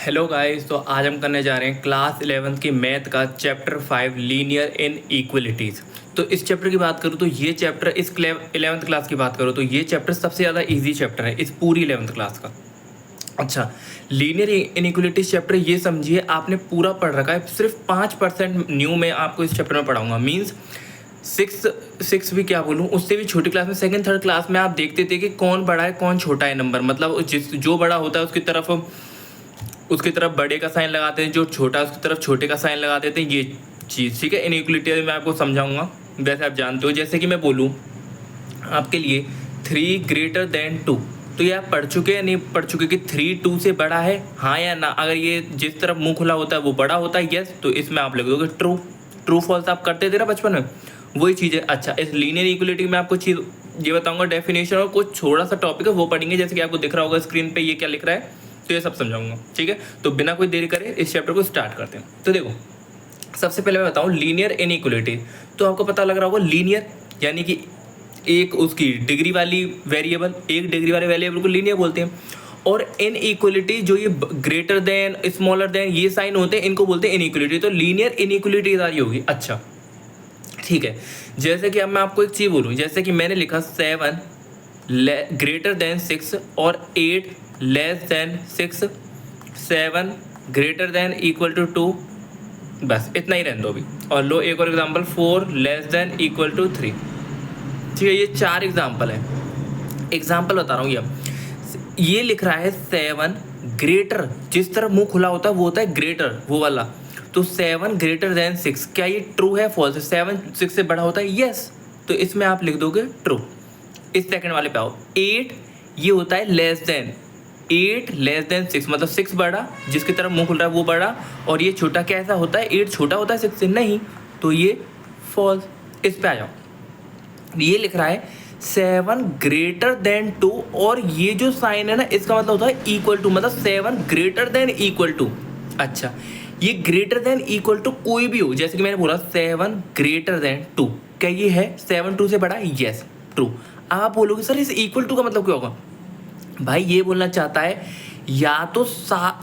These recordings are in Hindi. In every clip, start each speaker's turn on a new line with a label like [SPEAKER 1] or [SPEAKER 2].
[SPEAKER 1] हेलो गाइस, तो आज हम करने जा रहे हैं क्लास 11th की मैथ का चैप्टर 5 लीनियर इन इक्वलिटीज़। तो इस चैप्टर की बात करूँ तो ये चैप्टर इस 11th क्लास की बात करूँ तो ये चैप्टर सबसे ज़्यादा इजी चैप्टर है इस पूरी 11th क्लास का। अच्छा, लीनियर इनइक्वलिटीज चैप्टर ये समझिए आपने पूरा पढ़ रखा है, सिर्फ 5% न्यू मैं आपको इस चैप्टर में पढ़ाऊंगा। मीन्स सिक्स भी क्या बोलूँ, उससे भी छोटी क्लास में सेकंड थर्ड क्लास में आप देखते थे कि कौन बड़ा है कौन छोटा है नंबर, मतलब जो बड़ा होता है उसकी तरफ बड़े का साइन लगाते हैं, जो छोटा है उसकी तरफ छोटे का साइन लगा देते हैं, ये चीज़ ठीक है। इनइक्वलिटी मैं आपको समझाऊंगा, वैसे आप जानते हो। जैसे कि मैं बोलूँ आपके लिए 3 ग्रेटर देन 2, तो ये आप पढ़ चुके हैं नहीं पढ़ चुके कि 3 2 से बड़ा है, हाँ या ना। अगर ये जिस तरफ मुंह खुला होता है वो बड़ा होता है, यस, तो इसमें आप लिख दोगे ट्रू। ट्रू फॉल्स आप करते थे ना बचपन में, वही चीज़ है। अच्छा, इस लीनियर इक्वलिटी में आपको चीज़ ये बताऊंगा, डेफिनेशन और कुछ थोड़ा सा टॉपिक है वो पढ़ेंगे। जैसे कि आपको दिख रहा होगा स्क्रीन पे ये क्या लिख रहा है, तो ये सब समझाऊंगा, ठीक है। तो बिना कोई देरी करे इस चैप्टर को स्टार्ट करते हैं। तो देखो, सबसे पहले मैं बताऊं लीनियर इनइक्वलिटी। तो आपको पता लग रहा होगा लीनियर यानी कि एक उसकी डिग्री वाली वेरिएबल, एक डिग्री वाले वेरिएबल को लीनियर बोलते हैं। और इनइक्वलिटी जो ये ग्रेटर देन स्मॉलर देन ये साइन होते हैं, इनको बोलते हैं इनइक्वलिटी। तो लीनियर इनइक्वलिटी सारी होगी। अच्छा ठीक है, जैसे कि अब मैं आपको एक चीज़ बोलूँ, जैसे कि मैंने लिखा 7 ग्रेटर देन 6 और 8 less than 6, 7 greater than equal to 2, बस इतना ही रहने दो अभी। और लो एक और example, 4 less than equal to 3। ठीक है, ये 4 एग्जांपल है। एग्जांपल बता रहा हूँ। ये लिख रहा है 7 ग्रेटर, जिस तरफ मुंह खुला होता है वो होता है ग्रेटर, वो वाला। तो 7 ग्रेटर देन 6, क्या ये ट्रू है फॉल्स है? 7 6 से बड़ा होता है, यस, तो इसमें आप लिख दोगे ट्रू। इस सेकंड वाले पे आओ, 8 ये होता है लेस देन, 8 लेस देन 6 मतलब 6 बड़ा, जिसकी तरफ मुंह खुल रहा है वो बड़ा, और ये छोटा कैसा होता है? 8 छोटा होता है 6 से, नहीं, तो ये फॉल्स। इस पे आ जाओ, ये लिख रहा है 7 ग्रेटर देन 2, और ये जो साइन है ना इसका मतलब होता है इक्वल टू, मतलब 7 ग्रेटर देन इक्वल टू। अच्छा, ये ग्रेटर देन इक्वल टू कोई भी हो, जैसे कि मैंने बोला 7 ग्रेटर देन 2, क्या ये है 7 2 से बड़ा है? Yes, true. आप बोलोगे सर इस इक्वल टू का मतलब क्या होगा? भाई ये बोलना चाहता है या तो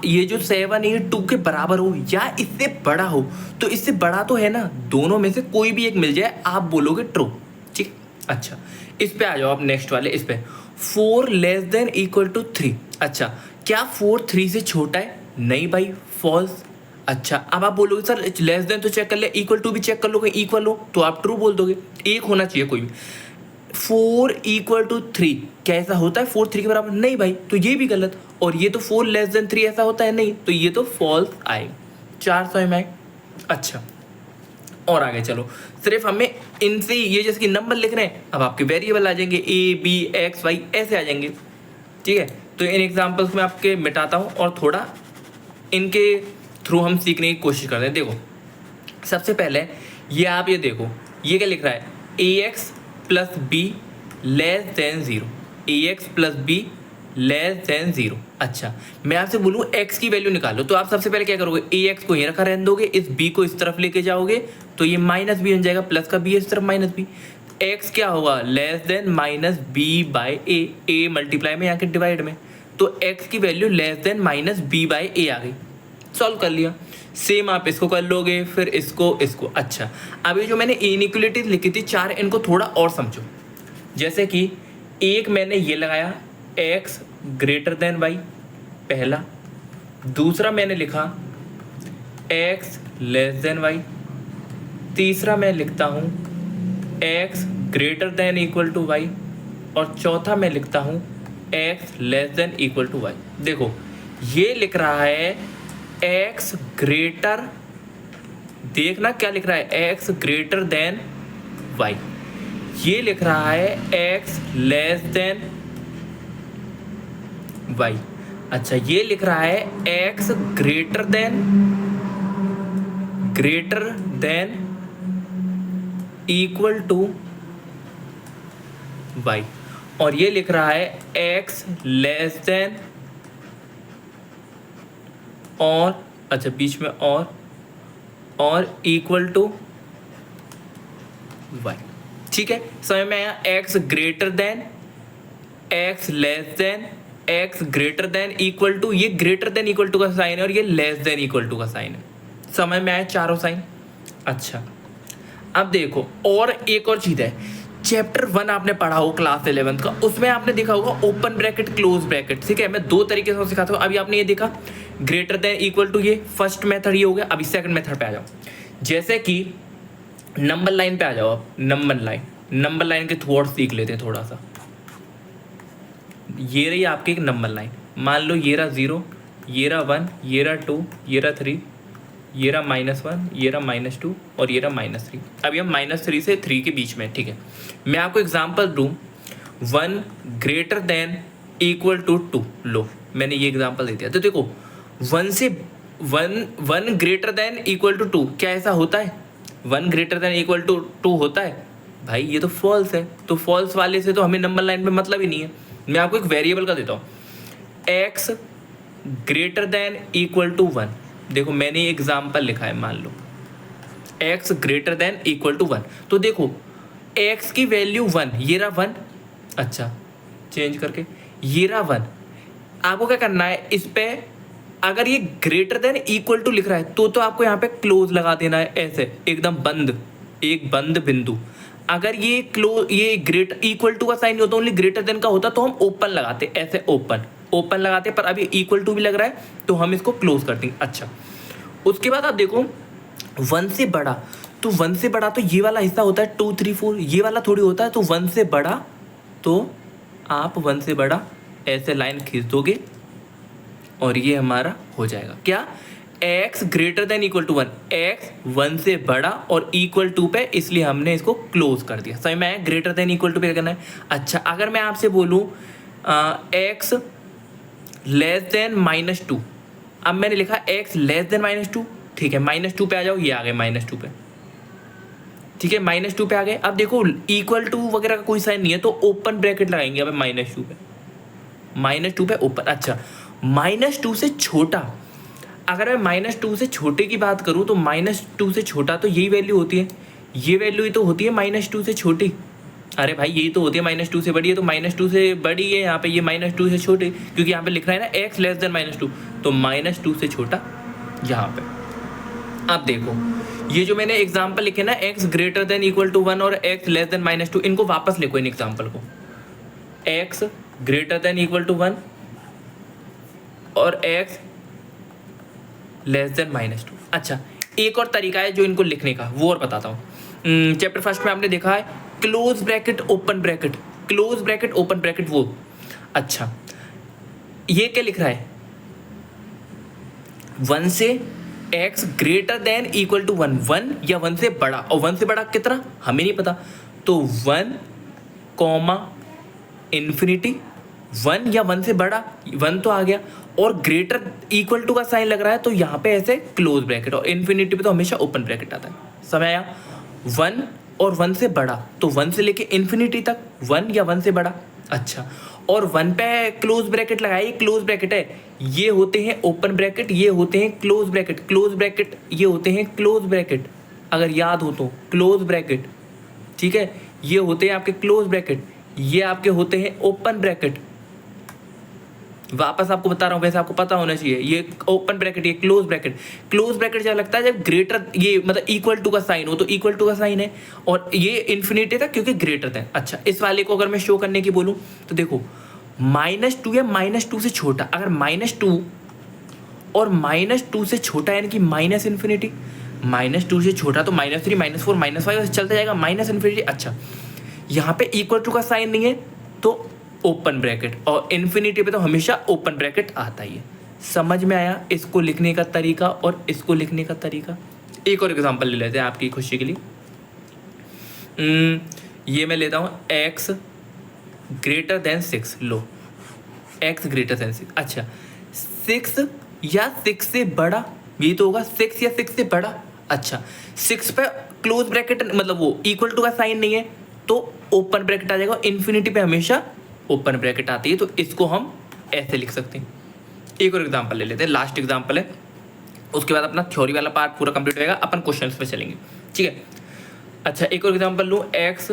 [SPEAKER 1] ये जो 7 ये 2 के बराबर हो या इससे बड़ा हो। तो इससे बड़ा तो है ना, दोनों में से कोई भी एक मिल जाए आप बोलोगे ट्रू, ठीक। अच्छा, इस पे आ जाओ आप नेक्स्ट वाले, इस पे 4 लेस देन इक्वल टू 3। अच्छा, क्या 4 3 से छोटा है? नहीं भाई, फॉल्स। अच्छा, अब आप बोलोगे सर लेस देन तो चेक कर ले, इक्वल टू भी चेक कर लोगे, इक्वल हो तो आप ट्रू बोल दोगे, एक होना चाहिए कोई भी। 4 इक्वल टू 3 क्या ऐसा होता है 4 3 के बराबर? नहीं भाई, तो ये भी गलत। और ये तो 4 लेस देन 3 ऐसा होता है? नहीं, तो ये तो फॉल्स आए। 400 में आए। अच्छा, और आगे चलो, सिर्फ हमें इनसे ये जैसे कि नंबर लिख रहे हैं, अब आपके वेरिएबल आ जाएंगे, ए बी एक्स वाई ऐसे आ जाएंगे, ठीक है। तो इन एग्जाम्पल्स में आपके मिटाता हूँ और थोड़ा इनके थ्रू हम सीखने की कोशिश करते हैं। देखो, सबसे पहले ये आप ये देखो, ये क्या लिख रहा है? A X plus B less than 0, A X plus B less than 0। अच्छा, मैं आपसे बोलूँ x की वैल्यू निकालो, तो आप सबसे पहले क्या करोगे? ए एक्स को यहाँ रखा रहने दोगे, इस b को इस तरफ लेके जाओगे, तो ये माइनस बी बन जाएगा, प्लस का b इस तरफ माइनस बी। x क्या होगा? Less than minus B by A multiply में यहाँ के डिवाइड में, तो x की value less than minus B by A आ गई। सॉल्व कर लिया। सेम आप इसको कर लोगे, फिर इसको। अच्छा, अब ये जो मैंने इनइक्वलिटीज लिखी थी 4, इनको थोड़ा और समझो। जैसे कि एक मैंने ये लगाया x ग्रेटर देन वाई, पहला। दूसरा मैंने लिखा x लेस देन वाई। तीसरा मैं लिखता हूँ x greater than equal to Y. और चौथा मैं लिखता हूँ x less than equal to Y. देखो, ये लिख रहा है x ग्रेटर, देखना क्या लिख रहा है, x ग्रेटर देन y। ये लिख रहा है x लेस देन y। अच्छा, ये लिख रहा है x greater than equal to y। और ये लिख रहा है x लेस देन, और अच्छा बीच में और इक्वल टू y, ठीक है। समझ में आया? x greater than, x less than X greater than equal to, ये ग्रेटर देन इक्वल टू का साइन है और ये लेस देन इक्वल टू का साइन है। समझ में आया चारों साइन? अच्छा अब देखो और एक और चीज़ है, चैप्टर 1 आपने पढ़ा हो क्लास 11th का, उसमें आपने देखा होगा ओपन ब्रैकेट क्लोज ब्रैकेट, ठीक है। मैं दो तरीके से सिखाता हूँ। अभी आपने ये देखा ग्रेटर देन इक्वल टू, ये फर्स्ट मेथड ये हो गया। अभी सेकंड मेथड पे आ जाओ, जैसे कि नंबर लाइन पे आ जाओ आप। नंबर लाइन के थॉट्स सीख लेते हैं थोड़ा सा। ये रही आपकी एक नंबर लाइन, मान लो ये रहा 0, ये रहा 1, ये रहा 2, ये रहा 3, ये रहा -1, ये रहा -2 और ये रहा -3। अभी हम -3 से 3 के बीच में, ठीक है। मैं आपको एग्जांपल दूं, 1 ग्रेटर देन इक्वल टू 2, लो मैंने ये एग्जांपल दे दिया। तो देखो 1 ग्रेटर देन इक्वल टू 2, क्या ऐसा होता है? 1 ग्रेटर देन इक्वल टू 2 होता है? भाई ये तो फॉल्स है। तो फॉल्स वाले से तो हमें नंबर लाइन में मतलब ही नहीं है। मैं आपको एक वेरिएबल का देता हूँ, x greater than equal to 1। देखो मैंने ये एग्जाम्पल लिखा है, मान लो x greater than equal to 1। तो देखो x की वैल्यू 1, ये रहा 1, अच्छा चेंज करके ये रहा 1। आपको क्या करना है इस पे, अगर ये ग्रेटर देन इक्वल टू लिख रहा है तो आपको यहाँ पे क्लोज लगा देना है, ऐसे एकदम बंद, एक बंद बिंदु। अगर ये क्लोज, ये ग्रेटर इक्वल टू का साइन होता, ओनली ग्रेटर देन का होता तो हम ओपन लगाते, ऐसे ओपन लगाते, पर अभी इक्वल टू भी लग रहा है तो हम इसको क्लोज कर देंगे। अच्छा उसके बाद आप देखो 1 से बड़ा, तो 1 से बड़ा तो ये वाला हिस्सा होता है 2 3 4, ये वाला थोड़ी होता है। तो 1 से बड़ा, तो आप 1 से बड़ा ऐसे लाइन खींच दोगे और ये हमारा हो जाएगा क्या, x greater than equal to 1, x 1 से बड़ा और इक्वल टू पे, इसलिए हमने इसको क्लोज कर दिया। समझ में आया? ग्रेटर देन इक्वल टू पे क्या करना है। अच्छा अगर मैं आपसे बोलूँ x लेस देन -2, अब मैंने लिखा x लेस देन -2, ठीक है। -2 पे आ जाओ, ये आ गए -2 पे, ठीक है। -2 पे आ गए। अब देखो इक्वल टू वगैरह का कोई साइन नहीं है तो ओपन ब्रैकेट लगाएंगे अब -2 पे, -2 पे ओपन। अच्छा -2 से छोटा, अगर मैं -2 से छोटे की बात करूँ तो -2 से छोटा तो यही वैल्यू होती है, ये वैल्यू ही तो होती है -2 से छोटी। अरे भाई यही तो होती है, -2 से बड़ी है तो -2 से बड़ी है यहाँ पे, ये -2 से छोटे, क्योंकि यहाँ पे लिख रहा है ना x लेस देन -2, तो -2 से छोटा यहाँ पे। अब देखो ये जो मैंने एग्जाम्पल लिखे ना, x greater than equal to 1 और x लेस देन -2, इनको वापस लिखो इन एग्जाम्पल को। x greater than equal to 1 और x लेस देन -2। अच्छा एक और तरीका है जो इनको लिखने का, वो और बताता हूँ। चैप्टर फर्स्ट में आपने देखा है close bracket open bracket, close bracket open bracket, वो अच्छा ये क्या लिख रहा है, 1 से x greater than equal to 1, 1 या 1 से बड़ा, और 1 से बड़ा कितना हमें नहीं पता, तो 1 इन्फिनिटी, 1 या 1 से बड़ा, 1 तो आ गया, और ग्रेटर इक्वल टू का साइन लग रहा है तो यहाँ पे ऐसे क्लोज ब्रैकेट, और इन्फिनिटी पे तो हमेशा ओपन ब्रैकेट आता है। समझ आया? 1 और 1 से बड़ा, तो 1 से लेके इन्फिनिटी तक, 1 या 1 से बड़ा। अच्छा और 1 पे क्लोज ब्रैकेट लगाइए, क्लोज ब्रैकेट है, ये होते हैं ओपन ब्रैकेट, ये होते हैं क्लोज ब्रैकेट, क्लोज ब्रैकेट ये होते हैं क्लोज ब्रैकेट, अगर याद हो तो क्लोज ब्रैकेट, ठीक है। ये होते हैं आपके क्लोज ब्रैकेट, ये आपके होते हैं ओपन ब्रैकेट। वापस आपको बता रहा हूँ, वैसे आपको पता होना चाहिए, ये ओपन ब्रैकेट, ये क्लोज ब्रैकेट। क्लोज ब्रैकेट क्या लगता है जब ग्रेटर, ये मतलब इक्वल टू का साइन हो, तो इक्वल टू का साइन है, और ये इन्फिनिटी था क्योंकि ग्रेटर था। अच्छा इस वाले को अगर मैं शो करने की बोलूँ तो देखो -2 या -2 से छोटा, अगर -2 और -2 से छोटा यानी कि माइनस इन्फिनिटी, -2 से छोटा तो -3 -4 -5 चलता जाएगा माइनस इन्फिनिटी। अच्छा यहाँ पे इक्वल टू का साइन नहीं है तो ओपन ब्रैकेट, और इन्फिनिटी पे तो हमेशा ओपन ब्रैकेट आता ही है। समझ में आया इसको लिखने का तरीका और इसको लिखने का तरीका? एक और एग्जांपल ले लेते हैं आपकी खुशी के लिए। ये मैं लेता हूँ x ग्रेटर देन 6, लो x ग्रेटर देन 6। अच्छा 6 या 6 से बड़ा, ये तो होगा 6 या 6 से बड़ा। अच्छा 6 पे क्लोज ब्रैकेट मतलब वो इक्वल टू का साइन नहीं है तो ओपन ब्रैकेट आ जाएगा, इन्फिनिटी पे हमेशा ओपन ब्रैकेट आती है, तो इसको हम ऐसे लिख सकते हैं। एक और एग्जांपल ले लेते हैं, लास्ट एग्जांपल है, उसके बाद अपना थ्योरी वाला पार्ट पूरा कंप्लीट होएगा, अपन क्वेश्चंस पे चलेंगे, ठीक है। अच्छा एक और एग्जांपल लूँ, x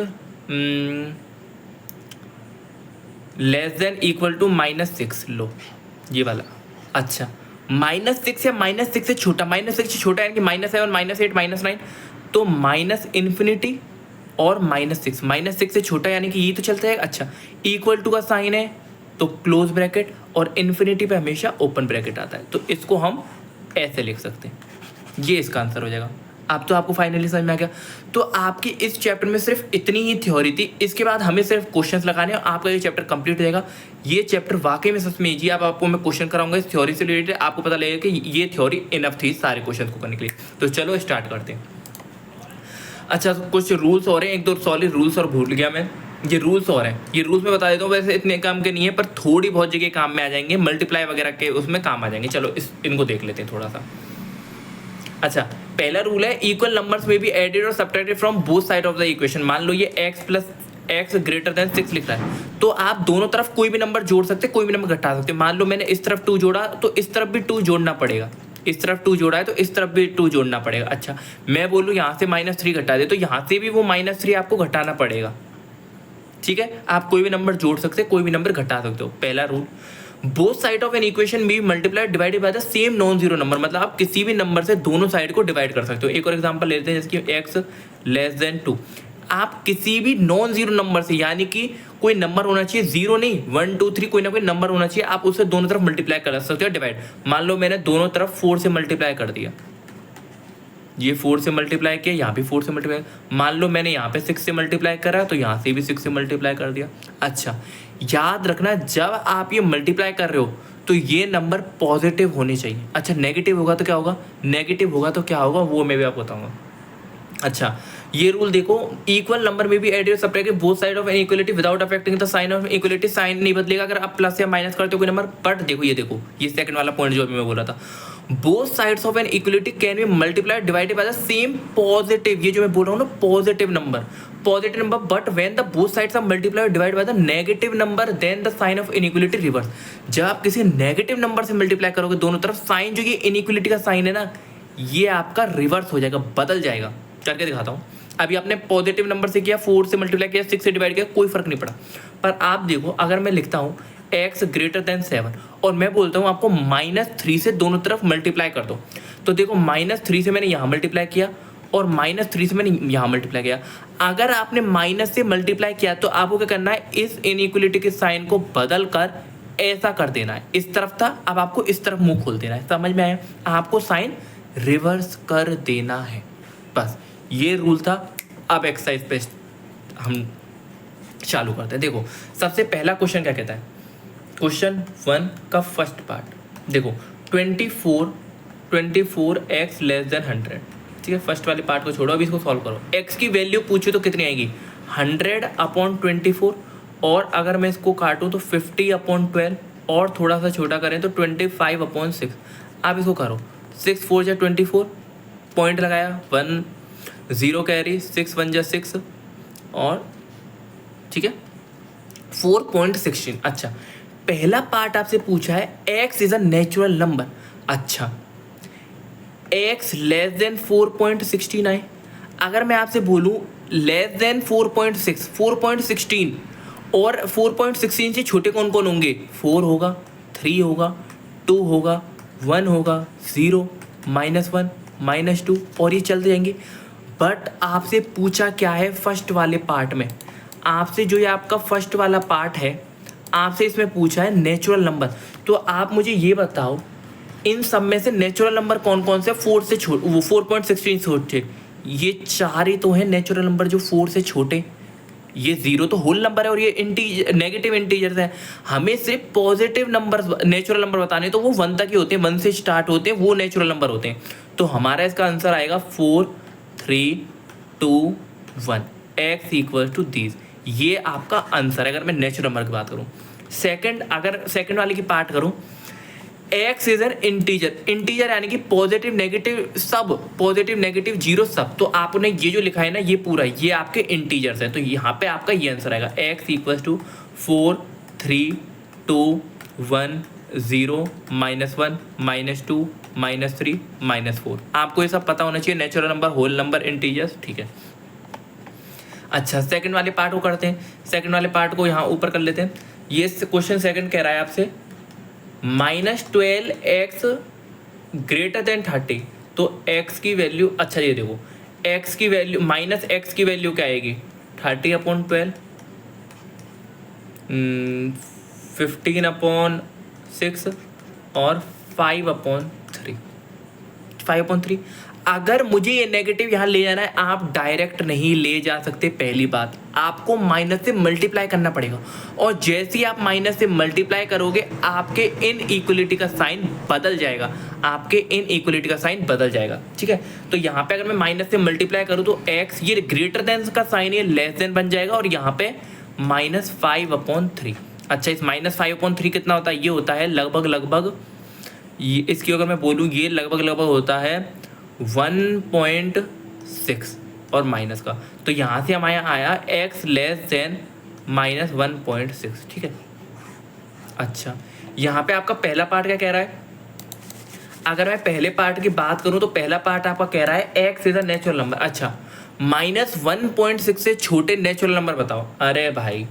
[SPEAKER 1] less than equal to -6, लो ये वाला। अच्छा, -6 या -6 से छोटा, -6 से छोटा यानी कि -7, -8, -9, तो -∞ और -6, -6 से छोटा यानी कि ये तो चलता है। अच्छा, इक्वल टू का साइन है तो क्लोज ब्रैकेट, और इन्फिनिटी पे हमेशा ओपन ब्रैकेट आता है, तो इसको हम ऐसे लिख सकते हैं। ये इसका आंसर हो जाएगा। अब तो आपको फाइनली समझ में आ गया। तो आपकी इस चैप्टर में सिर्फ इतनी ही थ्योरी थी, इसके बाद हमें सिर्फ क्वेश्चंस लगाने और आपका ये चैप्टर कंप्लीट हो जाएगा। ये चैप्टर वाकई में सच में इजी। अब आपको मैं क्वेश्चन कराऊंगा इस थ्योरी से रिलेटेड, आपको पता लगेगा कि ये थ्योरी इनफ थी सारे क्वेश्चन को करने के लिए। तो चलो स्टार्ट करते हैं। अच्छा, कुछ रूल्स और हैं, एक दो सॉरी रूल्स और भूल गया मैं। ये रूल्स और हैं, ये रूल्स मैं बता देता हूँ। वैसे इतने काम के नहीं है, पर थोड़ी बहुत जगह काम में आ जाएंगे, मल्टीप्लाई वगैरह के उसमें काम आ जाएंगे। चलो इनको देख लेते हैं थोड़ा सा। अच्छा, पहला रूल है इक्वल नंबर्स में बी एडेड और subtracted from both side of the equation. मान लो ये x + x ग्रेटर देन 6 लिख रहा है, तो आप दोनों तरफ कोई भी नंबर जोड़ सकते, कोई भी नंबर घटा सकते। मान लो मैंने इस तरफ 2 जोड़ा तो इस तरफ भी 2 जोड़ना पड़ेगा, इस तरफ 2 जोड़ा है तो इस तरफ भी 2 जोड़ना पड़ेगा। अच्छा, मैं बोलूँ यहाँ से -3 घटा दे, तो यहाँ से भी वो -3 आपको घटाना पड़ेगा। ठीक है, आप कोई भी नंबर जोड़ सकते, कोई भी नंबर घटा सकते हो। पहला rule, both side of an equation be multiply divided by the same non zero number, मतलब आप किसी भी नंबर से दोनों साइड को डिवाइड कर सकते हो। एक और एग्जांपल लेते हैं, जैसे कि x < 2। आप किसी भी नॉन जीरो नंबर से, यानी कि कोई नंबर होना चाहिए, जीरो नहीं 1 2 3, कोई ना कोई नंबर होना चाहिए, आप उससे दोनों तरफ मल्टीप्लाई कर सकते हो, डिवाइड। मान लो मैंने दोनों तरफ 4 से मल्टीप्लाई कर दिया, ये 4 से मल्टीप्लाई किया, यहाँ भी 4 से मल्टीप्लाई। मान लो मैंने यहाँ पे 6 से मल्टीप्लाई करा तो यहाँ से भी 6 से मल्टीप्लाई कर दिया। अच्छा, याद रखना जब आप ये मल्टीप्लाई कर रहे हो तो ये नंबर पॉजिटिव होने चाहिए। अच्छा, नेगेटिव होगा तो क्या होगा, नेगेटिव होगा तो क्या होगा वो मैं भी आपको बताऊंगा। अच्छा, ये रूल देखो, इक्वल नंबर में भी added subtracted both side of an equality without affecting the sign of equality. Sign नहीं बदलेगा अगर आप प्लस या माइनस करते हो कोई नंबर। बट देखो, ये देखो, ये सेकंड वाला पॉइंट जो अभी मैं बोल रहा था, both sides of an equality can be multiplied divided by the same positive, ये जो मैं बोल रहा हूँ ना, positive number, but when the both sides are multiplied divided by the negative number then the sign of inequality reverse. जब आप किसी नेगेटिव नंबर से मल्टीप्लाई करोगे दोनों तरफ, साइन जो ये इनइक्वलिटी का साइन है ना, ये आपका रिवर्स हो जाएगा, बदल जाएगा। करके दिखाता हूँ। अभी आपने पॉजिटिव नंबर से किया, 4 से मल्टीप्लाई किया, 6 से डिवाइड किया, कोई फर्क नहीं पड़ा। पर आप देखो, अगर मैं लिखता हूँ x > 7 और मैं बोलता हूँ आपको -3 से दोनों तरफ मल्टीप्लाई कर दो, तो देखो -3 से मैंने यहाँ मल्टीप्लाई किया और -3 से मैंने यहाँ मल्टीप्लाई किया। अगर आपने माइनस से मल्टीप्लाई किया तो आपको क्या करना है, इस इनइक्वलिटी के साइन को बदल कर ऐसा कर देना है। इस तरफ था, अब आपको इस तरफ मुंह खोल देना है। समझ में आया? आपको साइन रिवर्स कर देना है, बस ये रूल था। अब एक्सरसाइज पे हम चालू करते हैं। देखो, सबसे पहला क्वेश्चन क्या कहता है, क्वेश्चन 1 का फर्स्ट पार्ट देखो, 24x < 100। ठीक है, फर्स्ट वाले पार्ट को छोड़ो, अभी इसको सॉल्व करो। x की वैल्यू पूछो तो कितनी आएगी, 100/24, और अगर मैं इसको काटूं तो 50/12, और थोड़ा सा छोटा करें तो 25/6। आप इसको करो, 6 4 जा 24, पॉइंट लगाया 1 0 कैरी, 6 1 जा 6, और ठीक है 4.16। अच्छा, पहला पार्ट आपसे पूछा है x is a natural number. अच्छा, x < 4.16 अगर मैं आपसे बोलूं < 4.16 और 4.16 से छोटे कौन कौन होंगे, 4 होगा, 3 होगा, 2 होगा, 1 होगा, 0 -1 -2, और ये चलते जाएंगे। बट आपसे पूछा क्या है फर्स्ट वाले पार्ट में, आपसे जो ये आपका फर्स्ट वाला पार्ट है, आपसे इसमें पूछा है नेचुरल नंबर। तो आप मुझे ये बताओ, इन सब में से नेचुरल नंबर कौन कौन से, 4 से छोटे, वो 4.16 छोटे, ये 4 ही तो है नेचुरल नंबर जो 4 से छोटे। ये 0 तो होल नंबर है और ये नेगेटिव इंटीजर्स है। हमें सिर्फ पॉजिटिव नंबर नेचुरल नंबर बताने, तो वो 1 तक ही होते हैं, 1 से स्टार्ट होते हैं, वो नेचुरल नंबर होते हैं। तो हमारा इसका आंसर आएगा 4 3 2 1, x = these। ये आपका आंसर है अगर मैं नेचुरल नंबर की बात करूं। सेकंड, अगर सेकंड वाले की पार्ट करूं, x इज एन इंटीजर यानी कि पॉजिटिव नेगेटिव सब, पॉजिटिव नेगेटिव जीरो सब। तो आपने ये जो लिखा है ना, ये पूरा, ये आपके इंटीजर्स है, तो यहाँ पे आपका ये आंसर आएगा, x = 4 3 2 1 0 -1 -2 -3 -4। आपको ये सब पता होना चाहिए, natural number, whole number, integers. ठीक है, अच्छा सेकंड वाले पार्ट को करते हैं। सेकंड वाले पार्ट को यहाँ ऊपर कर लेते हैं। ये क्वेश्चन सेकंड कह रहा है आपसे -12x ग्रेटर देन 30, तो x की वैल्यू, अच्छा ये देखो x की वैल्यू -x की वैल्यू क्या आएगी 30/12, 15/6 और 5/3। अगर मुझे ये नेगेटिव यहाँ ले जाना है, आप डायरेक्ट नहीं ले जा सकते। पहली बात, आपको माइनस से मल्टीप्लाई करना पड़ेगा, और जैसे ही आप माइनस से मल्टीप्लाई करोगे आपके इनइक्वलिटी का साइन बदल जाएगा, आपके इनइक्वलिटी का साइन बदल जाएगा। ठीक है, तो यहाँ पे अगर मैं माइनस से मल्टीप्लाई करूँ तो x ये ग्रेटर देन का साइन ये लेस देन बन जाएगा, और यहाँ पे -5/3। अच्छा, इस -5/3 कितना होता है, ये होता है लगभग ये, इसकी अगर मैं बोलूँ ये लगभग होता है 1.6 और माइनस का, तो यहाँ से हमारे आया x लेस देन -1.6। ठीक है, अच्छा यहाँ पे आपका पहला पार्ट क्या कह रहा है, अगर मैं पहले पार्ट की बात करूँ तो पहला पार्ट आपका कह रहा है x is a natural number. अच्छा, -1.6 से छोटे नेचुरल नंबर बताओ। अरे भाई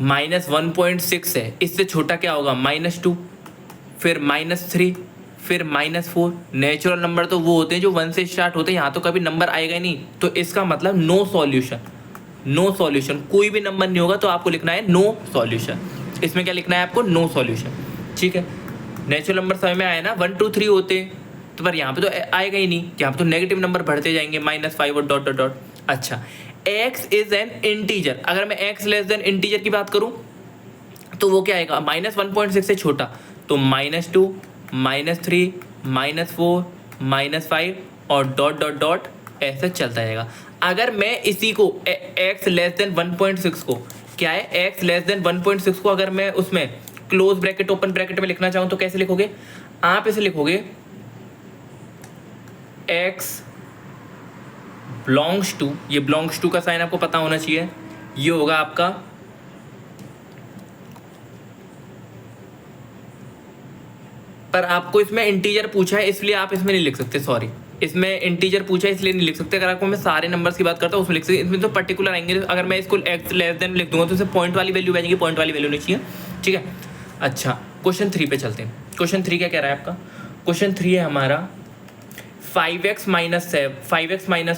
[SPEAKER 1] -1.6 है, इससे छोटा क्या होगा -2, फिर -3, फिर -4। नेचुरल नंबर तो वो होते हैं जो 1 से स्टार्ट होते हैं, यहाँ तो कभी नंबर आएगा ही नहीं, तो इसका मतलब नो सॉल्यूशन। नो सॉल्यूशन, कोई भी नंबर नहीं होगा तो आपको लिखना है नो सॉल्यूशन। इसमें क्या लिखना है आपको, नो सॉल्यूशन। ठीक है, नेचुरल नंबर समझ में आया ना, 1 2 3 होते तो, पर यहाँ पे तो आएगा ही नहीं, यहाँ पे तो नेगेटिव नंबर बढ़ते जाएंगे, -5 और डॉट डॉट डॉट। अच्छा, x इज एन इंटीजर, अगर मैं x लेस देन इंटीजर की बात करूँ तो वो क्या आएगा, -1.6 से छोटा, तो -2, -3, -4, -5 और डॉट डॉट डॉट ऐसे चलता जाएगा। अगर मैं इसी को x लेस देन 1.6 को, क्या है x लेस देन 1.6 को, अगर मैं उसमें क्लोज ब्रैकेट ओपन ब्रैकेट में लिखना चाहूँ तो कैसे लिखोगे आप, इसे लिखोगे x बिलोंग्स टू, ये बिलोंग्स टू का साइन आपको पता होना चाहिए, ये होगा आपका पर आपको इसमें इंटीजर पूछा है इसलिए आप इसमें नहीं लिख सकते, सॉरी इसमें इंटीजर पूछा है इसलिए नहीं लिख सकते। अगर आपको मैं सारे नंबर्स की बात करता हूँ उसमें लिख सकते, इसमें तो पर्टिकुलर आएंगे। अगर मैं इसको x लेस देन लिख दूंगा तो इसे पॉइंट वाली वैल्यू भेजेंगे, पॉइंट वाली वैल्यू नहीं चाहिए। ठीक है, अच्छा क्वेश्चन 3 पे चलते हैं। क्वेश्चन 3 क्या कह रहा है आपका, क्वेश्चन 3 है हमारा 5x -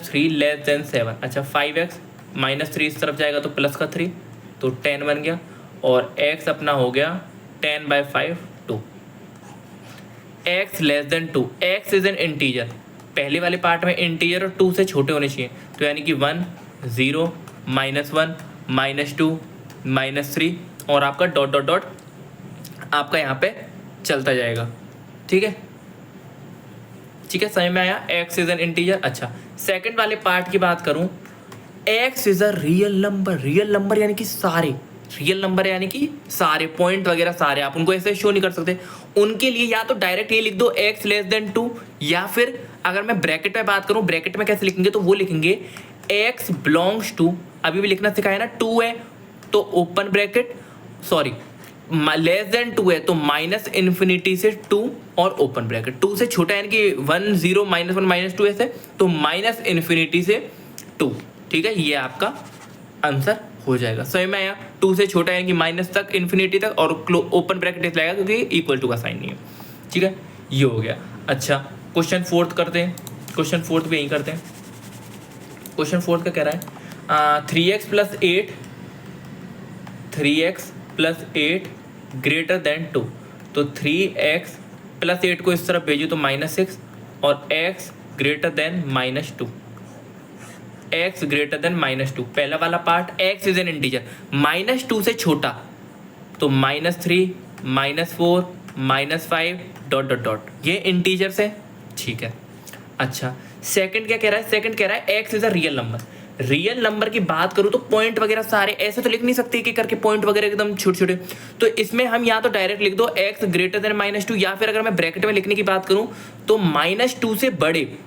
[SPEAKER 1] 3 लेस देन 7। अच्छा, 5x - 3 इस तरफ जाएगा तो प्लस का 3, तो 10 बन गया, और x अपना हो गया 10/5 2। x less than 2, x is an integer, पहले वाले पार्ट में इंटीजर और 2 से छोटे होने चाहिए, तो यानी कि 1 0 -1 -2 -3 और आपका डॉट डॉट डॉट आपका यहाँ पे चलता जाएगा। ठीक है, ठीक है, समझ में आया, x इज एन इंटीजर। अच्छा, सेकंड वाले पार्ट की बात करूं, x is a real number. Real number यानी कि सारे रियल नंबर यानी कि सारे पॉइंट वगैरह सारे, आप उनको ऐसे शो नहीं कर सकते। उनके लिए या तो डायरेक्ट ये लिख दो x लेस देन 2, या फिर अगर मैं ब्रैकेट में बात करूं, ब्रैकेट में कैसे लिखेंगे तो वो लिखेंगे x बिलोंग्स टू, अभी भी लिखना सिखाया ना, 2 है तो open bracket, sorry less than 2 है तो -∞ से 2 और ओपन ब्रैकेट, 2 से छोटा यानी कि 1 0 -1 -2 ऐसे, तो -∞ से 2। ठीक है, ये आपका आंसर हो जाएगा। समझ में आया, 2 से छोटा यानी कि माइनस तक, इन्फिनिटी तक, और ओपन ब्रैकेट इसलिए आएगा क्योंकि इक्वल टू का साइन नहीं है। ठीक है, ये हो गया। अच्छा, क्वेश्चन 4 करते हैं, क्वेश्चन 4 भी यही करते हैं। क्वेश्चन 4 का कह रहा है 3x + 8 ग्रेटर देन 2, तो 3x + 8 को इस तरफ भेजो तो -6 और x greater then -2, x greater then -2। पहला वाला part x is an integer, -2 से छोटा तो -3 -4 -5 डॉट डॉट डॉट, ये इंटीजर से। ठीक है, अच्छा सेकंड क्या कह रहा है, सेकंड कह रहा है x is a real number. Real number की बात करूं तो पॉइंट वगैरह सारे ऐसे तो लिख नहीं सकते कि करके पॉइंट वगैरह एकदम छोटे छोटे, तो इसमें हम या तो डायरेक्ट लिख दो x ग्रेटर देन -2, या फिर अगर मैं ब्रैकेट में लिखने की बात करूं तो -2 से बड़े।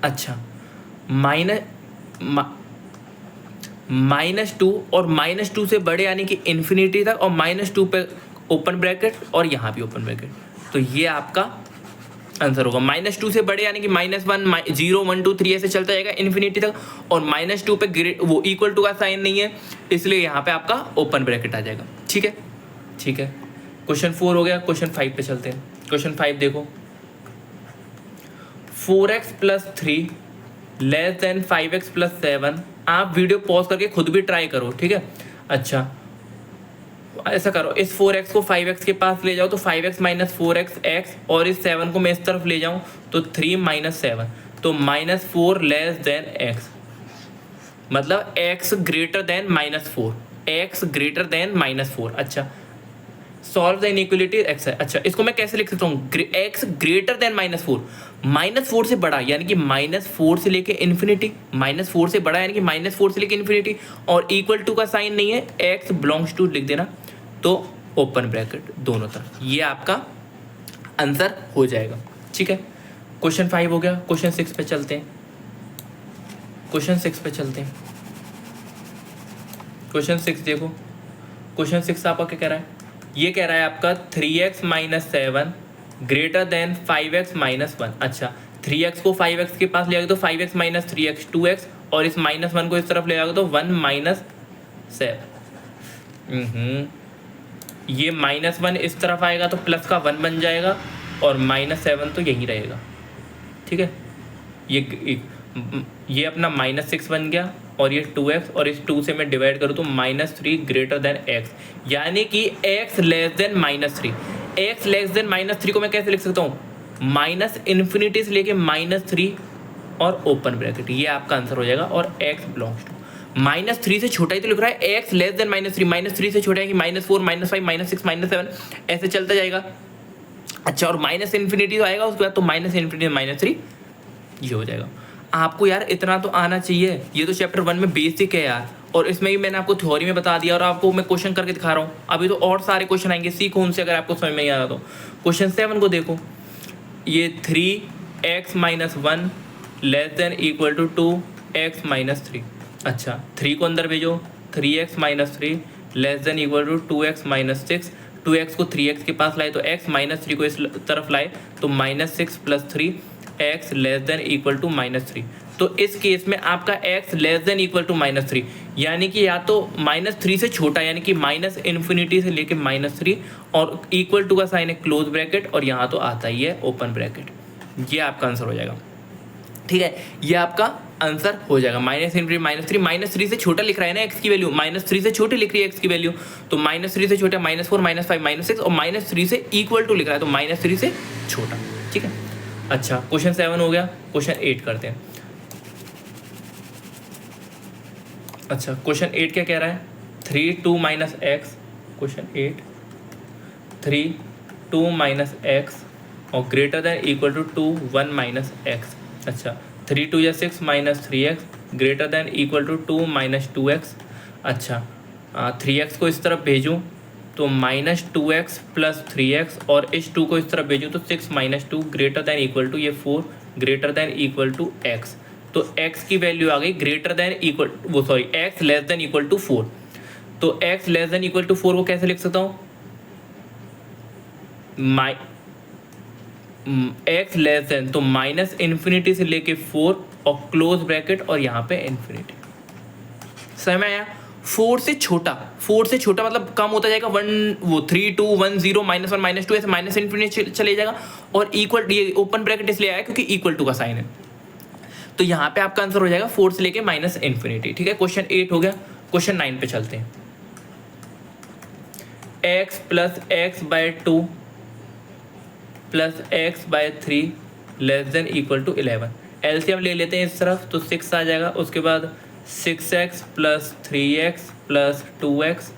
[SPEAKER 1] अच्छा, -2 और -2 से बड़े यानी कि इन्फिनिटी तक, और -2 पे ओपन ब्रैकेट और यहाँ भी ओपन ब्रैकेट, तो ये आपका आंसर होगा। -2 से बड़े यानी कि -1 0 1 2 3 ऐसे चलता जाएगा इन्फिनिटी तक, और -2 पे वो इक्वल टू का साइन नहीं है, इसलिए यहाँ पे आपका ओपन ब्रैकेट आ जाएगा। ठीक है, ठीक है। क्वेश्चन 4 हो गया। क्वेश्चन 5 पे चलते हैं। क्वेश्चन 5 देखो, 4x + 3 < 5x + 7। आप वीडियो पॉज करके खुद भी ट्राई करो, ठीक है। अच्छा, ऐसा करो, इस 4x को 5x के पास ले जाओ तो 5x - 4x x, और इस 7 को मैं इस तरफ ले जाऊं तो 3 - 7, तो -4 x, मतलब x greater then -4, x greater then -4। अच्छा, सॉल्व द इनइक्वालिटी x है। अच्छा, इसको मैं कैसे लिख सकता हूँ, x ग्रेटर देन -4, -4 से बड़ा यानी कि -4 से लेके इन्फिनिटी, -4 से बड़ा यानी कि -4 से लेके इन्फिनिटी, और इक्वल टू का साइन नहीं है, x बिलोंग्स टू लिख देना, तो ओपन ब्रैकेट दोनों तरफ, ये आपका आंसर हो जाएगा। ठीक है, क्वेश्चन 5 हो गया। क्वेश्चन 6 पे चलते हैं। क्वेश्चन 6 पे चलते हैं। क्वेश्चन 6 देखो, क्वेश्चन 6 आपका क्या कह रहा है, ये कह रहा है आपका 3x - 7 ग्रेटर देन 5x - 1। अच्छा, 3x को 5x के पास ले जाओगे तो 5x - 3x 2x, और इस -1 को इस तरफ ले जाओगे तो 1 - 7। ये -1 इस तरफ आएगा तो प्लस का 1 बन जाएगा, और -7 तो यही रहेगा। ठीक है, ये अपना -6 बन गया, और ये 2x, और इस 2 से मैं डिवाइड करूँ तो -3 ग्रेटर देन x, यानी कि x less then -3। x less then -3 को मैं कैसे लिख सकता हूँ, -∞ से लेके -3 और ओपन ब्रैकेट, ये आपका आंसर हो जाएगा। और x बिलोंग्स टू -3 से छोटा ही तो लिख रहा है, x लेस देन -3, -3 से छोटा है कि -4 -5 -6 -7 ऐसे चलता जाएगा। अच्छा, और -∞ तो आएगा उसके बाद, तो -∞ -3 ये हो जाएगा। आपको यार इतना तो आना चाहिए, ये तो चैप्टर 1 में बेसिक है यार, और इसमें भी मैंने आपको थ्योरी में बता दिया, और आपको मैं क्वेश्चन करके दिखा रहा हूँ। अभी तो और सारे क्वेश्चन आएंगे, सीखो उनसे अगर आपको समझ में नहीं आ रहा तो। क्वेश्चन 7 को देखो, ये 3x - 1 less than equal to 2x - 3। अच्छा, 3 को अंदर भेजो, 3x - 3 less than equal to 2x - 6। 2x को 3x के पास लाए तो x, -3 को इस तरफ लाए तो -6 + 3 x less than equal to -3। तो इस केस में आपका x less than equal to -3, यानी कि या तो -3 से छोटा यानी कि -∞ से लेके -3, और इक्वल टू का साइन है क्लोज ब्रैकेट, और यहाँ तो आता ही है ओपन ब्रैकेट। ये आपका आंसर हो जाएगा। ठीक है, ये आपका आंसर हो जाएगा। -∞ -3 से छोटा लिख रहा है ना x की वैल्यू, -3 से छोटी लिख रही है x की वैल्यू, तो -3 से छोटा -4 -5 -6, और -3 से इक्वल टू लिख रहा है तो -3 से छोटा। ठीक है, अच्छा, क्वेश्चन 7 हो गया। क्वेश्चन 8 करते हैं। अच्छा, क्वेश्चन 8 क्या कह रहा है, 3 2 - x। क्वेश्चन 8 3 2 - x और greater than equal to 2 1 - x। अच्छा, 3 2 या 6 -3x greater than equal to 2 - 2x। अच्छा, 3x को इस तरफ भेजूँ तो -2x + 3x, और इस 2 को इस तरफ भेजूँ तो 6 - 2 ग्रेटर देन इक्वल टू ये 4 greater than equal to x। तो x की वैल्यू आ गई ग्रेटर देन इक्वल, वो sorry x less than equal to 4। तो x less than equal to 4 को कैसे लिख सकता हूँ, x लेस देन, तो -∞ से लेके 4 और क्लोज ब्रैकेट, और यहाँ पे इन्फिनिटी। समझ में आया? 4 से छोटा, 4 से छोटा मतलब कम होता जाएगा, 1 वो 3 2 1 0 -1 -2 ऐसे -∞ चले जाएगा, और इक्वल, ये ओपन ब्रैकेट इसलिए आया क्योंकि इक्वल टू का साइन है। तो यहाँ पे आपका आंसर हो जाएगा 4 से लेके -∞। ठीक है, क्वेश्चन 8 हो गया। क्वेश्चन 9 पे चलते हैं। x + x/2 + x/3 less than equal to 11। LCM ले लेते हैं इस तरफ, तो 6 आ जाएगा। उसके बाद 6x + 3x + 2x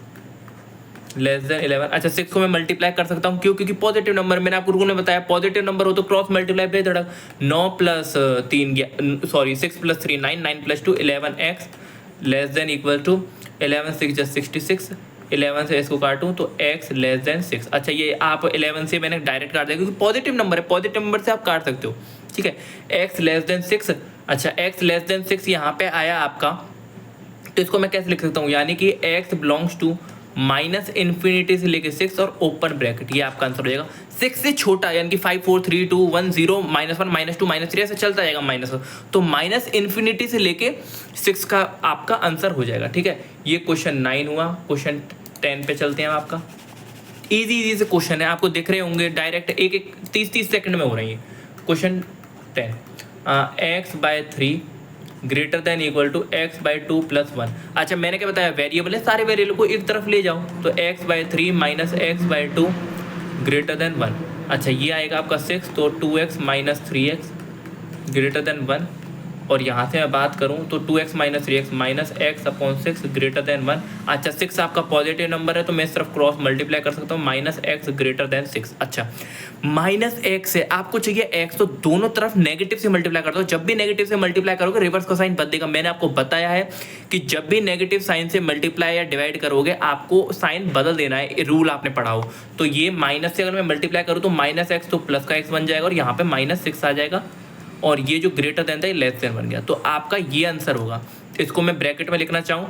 [SPEAKER 1] less than 11। अच्छा, 6 को मैं मल्टीप्लाई कर सकता हूँ, क्यों? क्योंकि पॉजिटिव नंबर, मैंने आपको रूल में बताया, पॉजिटिव नंबर हो तो क्रॉस मल्टीप्लाई पे धड़क। 9 + 3 sorry 6 + 3 9 9 + 2 11x less than equal to 11 6 + 66। 11 से इसको काटूँ तो x लेस देन 6। अच्छा, ये आप 11 से मैंने डायरेक्ट काट दिया क्योंकि पॉजिटिव नंबर है, पॉजिटिव नंबर से आप काट सकते हो। ठीक है, x लेस देन 6। अच्छा, x लेस देन 6 यहाँ पे आया आपका, तो इसको मैं कैसे लिख सकता हूँ, यानी कि x belongs to minus infinity से लेके 6 और ओपन ब्रैकेट, ये आपका आंसर हो जाएगा। 6 से छोटा यानी कि 5 4 3 2 1 0 -1 -2 -3 ऐसे चलता जाएगा माइनस, तो माइनस इन्फिनिटी से लेके 6 का आपका आंसर हो जाएगा। ठीक है, ये क्वेश्चन 9 हुआ। क्वेश्चन 10 पे चलते हैं। आपका इजी से क्वेश्चन है, आपको दिख रहे होंगे डायरेक्ट, एक 30 सेकंड में हो रही है। Question 10, x/3 greater than equal to x/2 + 1। अच्छा, मैंने क्या बताया, वेरिएबल है, सारे वेरिएबल को एक तरफ ले जाओ, तो x/3 - x/2 ग्रेटर देन 1। अच्छा, ये आएगा आपका 6, तो 2x - 3x ग्रेटर देन 1। और यहाँ से मैं बात करूँ तो 2x - 3x -x/6 greater than 1। अच्छा, 6 आपका पॉजिटिव नंबर है, तो मैं सिर्फ क्रॉस मल्टीप्लाई कर सकता हूँ, -x ग्रेटर देन 6। अच्छा, -x है, आपको चाहिए x, तो दोनों तरफ नेगेटिव से मल्टीप्लाई कर दो। जब भी नेगेटिव से मल्टीप्लाई करोगे रिवर्स का साइन बदलेगा। मैंने आपको बताया है कि जब भी नेगेटिव साइन से मल्टीप्लाई या डिवाइड करोगे आपको साइन बदल देना है, रूल आपने पढ़ा हो। तो ये माइनस से अगर मैं मल्टीप्लाई करूँ तो -x तो प्लस का x बन जाएगा, और यहाँ पे -6 आ जाएगा, और ये जो ग्रेटर देन था ये लेस देन बन गया। तो आपका ये आंसर होगा। इसको मैं ब्रैकेट में लिखना चाहूँ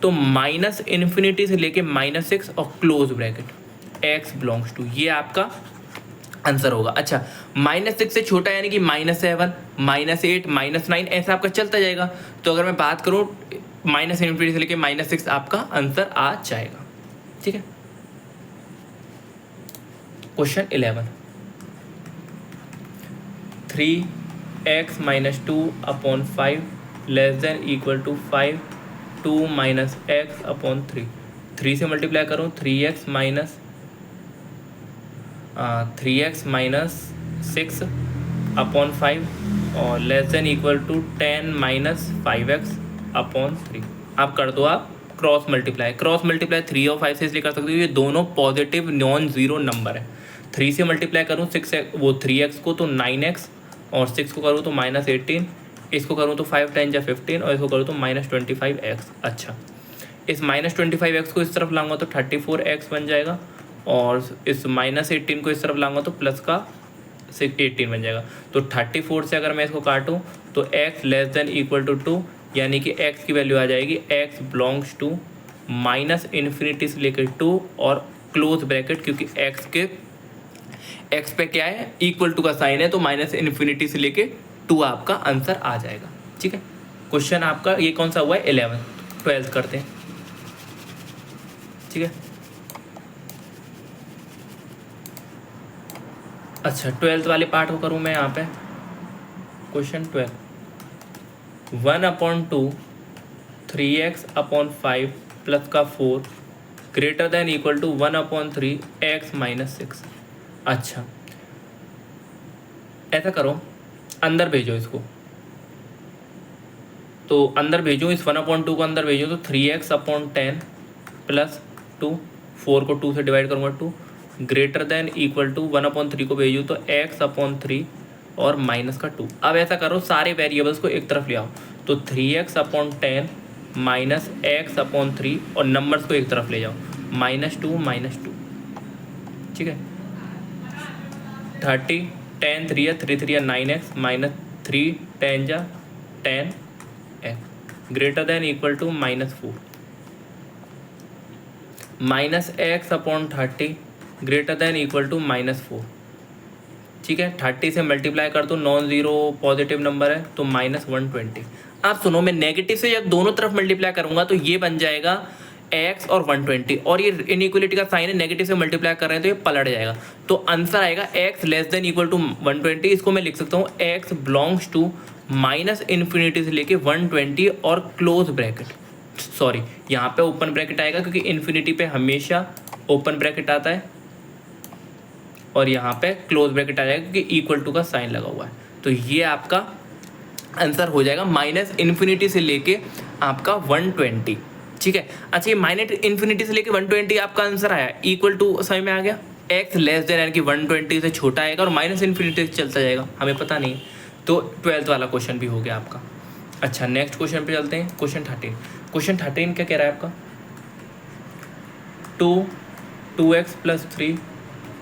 [SPEAKER 1] तो माइनस इन्फिनिटी से लेके -6 और close bracket x belongs to, ये आपका आंसर होगा। अच्छा, -6 से छोटा यानी कि -7 -8 -9 ऐसा आपका चलता जाएगा। तो अगर मैं बात करूँ माइनस इन्फिनिटी से लेके -6 आपका आंसर आ जाएगा। ठीक है, question 11, 3x - 2/5 less than equal to 5 2 - x/3। 3 से मल्टीप्लाई करूँ 3x - 6/5 और less than equal to 10 - 5x/3। आप कर दो, आप क्रॉस मल्टीप्लाई 3 और 5 से इसलिए कर सकते हो, ये दोनों पॉजिटिव नॉन जीरो नंबर है। 3 से मल्टीप्लाई करूँ 3x को तो 9x, और 6 को करूँ तो -18, इसको करूँ तो 5 × 15, और इसको करूँ तो -25x। अच्छा, इस -25x को इस तरफ लाऊंगा तो 34x बन जाएगा, और इस -18 को इस तरफ लाऊंगा तो प्लस का 18 बन जाएगा। तो 34 से अगर मैं इसको काटूँ तो x less than equal to 2, यानी कि x की वैल्यू आ जाएगी x belongs to minus infinity से लेकर 2 और क्लोज ब्रैकेट, क्योंकि x पे क्या है, इक्वल टू का साइन है, तो माइनस इन्फिनिटी से लेके 2 आपका आंसर आ जाएगा। ठीक है, क्वेश्चन आपका ये कौन सा हुआ है, 11। 12 करते हैं। ठीक है, अच्छा 12th वाले पार्ट को करूँ मैं यहाँ पे। क्वेश्चन 12, 1/2 3x/5 प्लस का 4 greater than equal to 1/3 x - 6। अच्छा, ऐसा करो, अंदर भेजो इसको, तो अंदर भेजो, इस 1/2 को अंदर भेजो तो 3x/10 प्लस 2, 4 को 2 से डिवाइड करूँगा 2 ग्रेटर देन इक्वल टू 1/3 को भेजूँ तो x/3 और माइनस का 2। अब ऐसा करो, सारे वेरिएबल्स को एक तरफ ले आओ, तो 3x/10 माइनस x/3 और नंबर्स को एक तरफ ले जाओ, -2 ठीक है, 30 10 3 3 3 9x -3 10 10x greater than equal to -4 -x/30 greater than equal to -4। ठीक है, 30 से मल्टीप्लाई कर दो, नॉन ज़ीरो पॉजिटिव नंबर है तो -120। आप सुनो, मैं नेगेटिव से जब दोनों तरफ मल्टीप्लाई करूंगा तो ये बन जाएगा x और 120, और ये इनइक्वलिटी का साइन है, नेगेटिव से मल्टीप्लाई कर रहे हैं तो ये पलट जाएगा। तो आंसर आएगा x less than equal to 120। इसको मैं लिख सकता हूँ x belongs to minus infinity से लेके 120 और क्लोज ब्रैकेट, सॉरी यहाँ पे ओपन ब्रैकेट आएगा क्योंकि इन्फिनिटी पे हमेशा ओपन ब्रैकेट आता है, और यहाँ पे क्लोज ब्रैकेट आ जाएगा क्योंकि इक्वल टू का साइन लगा हुआ है। तो ये आपका आंसर हो जाएगा माइनस इन्फिनिटी से लेके आपका 120। ठीक है, अच्छा ये माइनस इन्फिनिटी से लेके 120 आपका आंसर आया, इक्वल टू समझ में आ गया, x लेस देन यानी कि 120 से छोटा आएगा और माइनस इन्फिनिटी से चलता जाएगा, हमें पता नहीं। तो 12th वाला क्वेश्चन भी हो गया आपका। अच्छा नेक्स्ट क्वेश्चन पे चलते हैं, क्वेश्चन 13। क्वेश्चन 13 क्या कह रहा है आपका, 2x + 3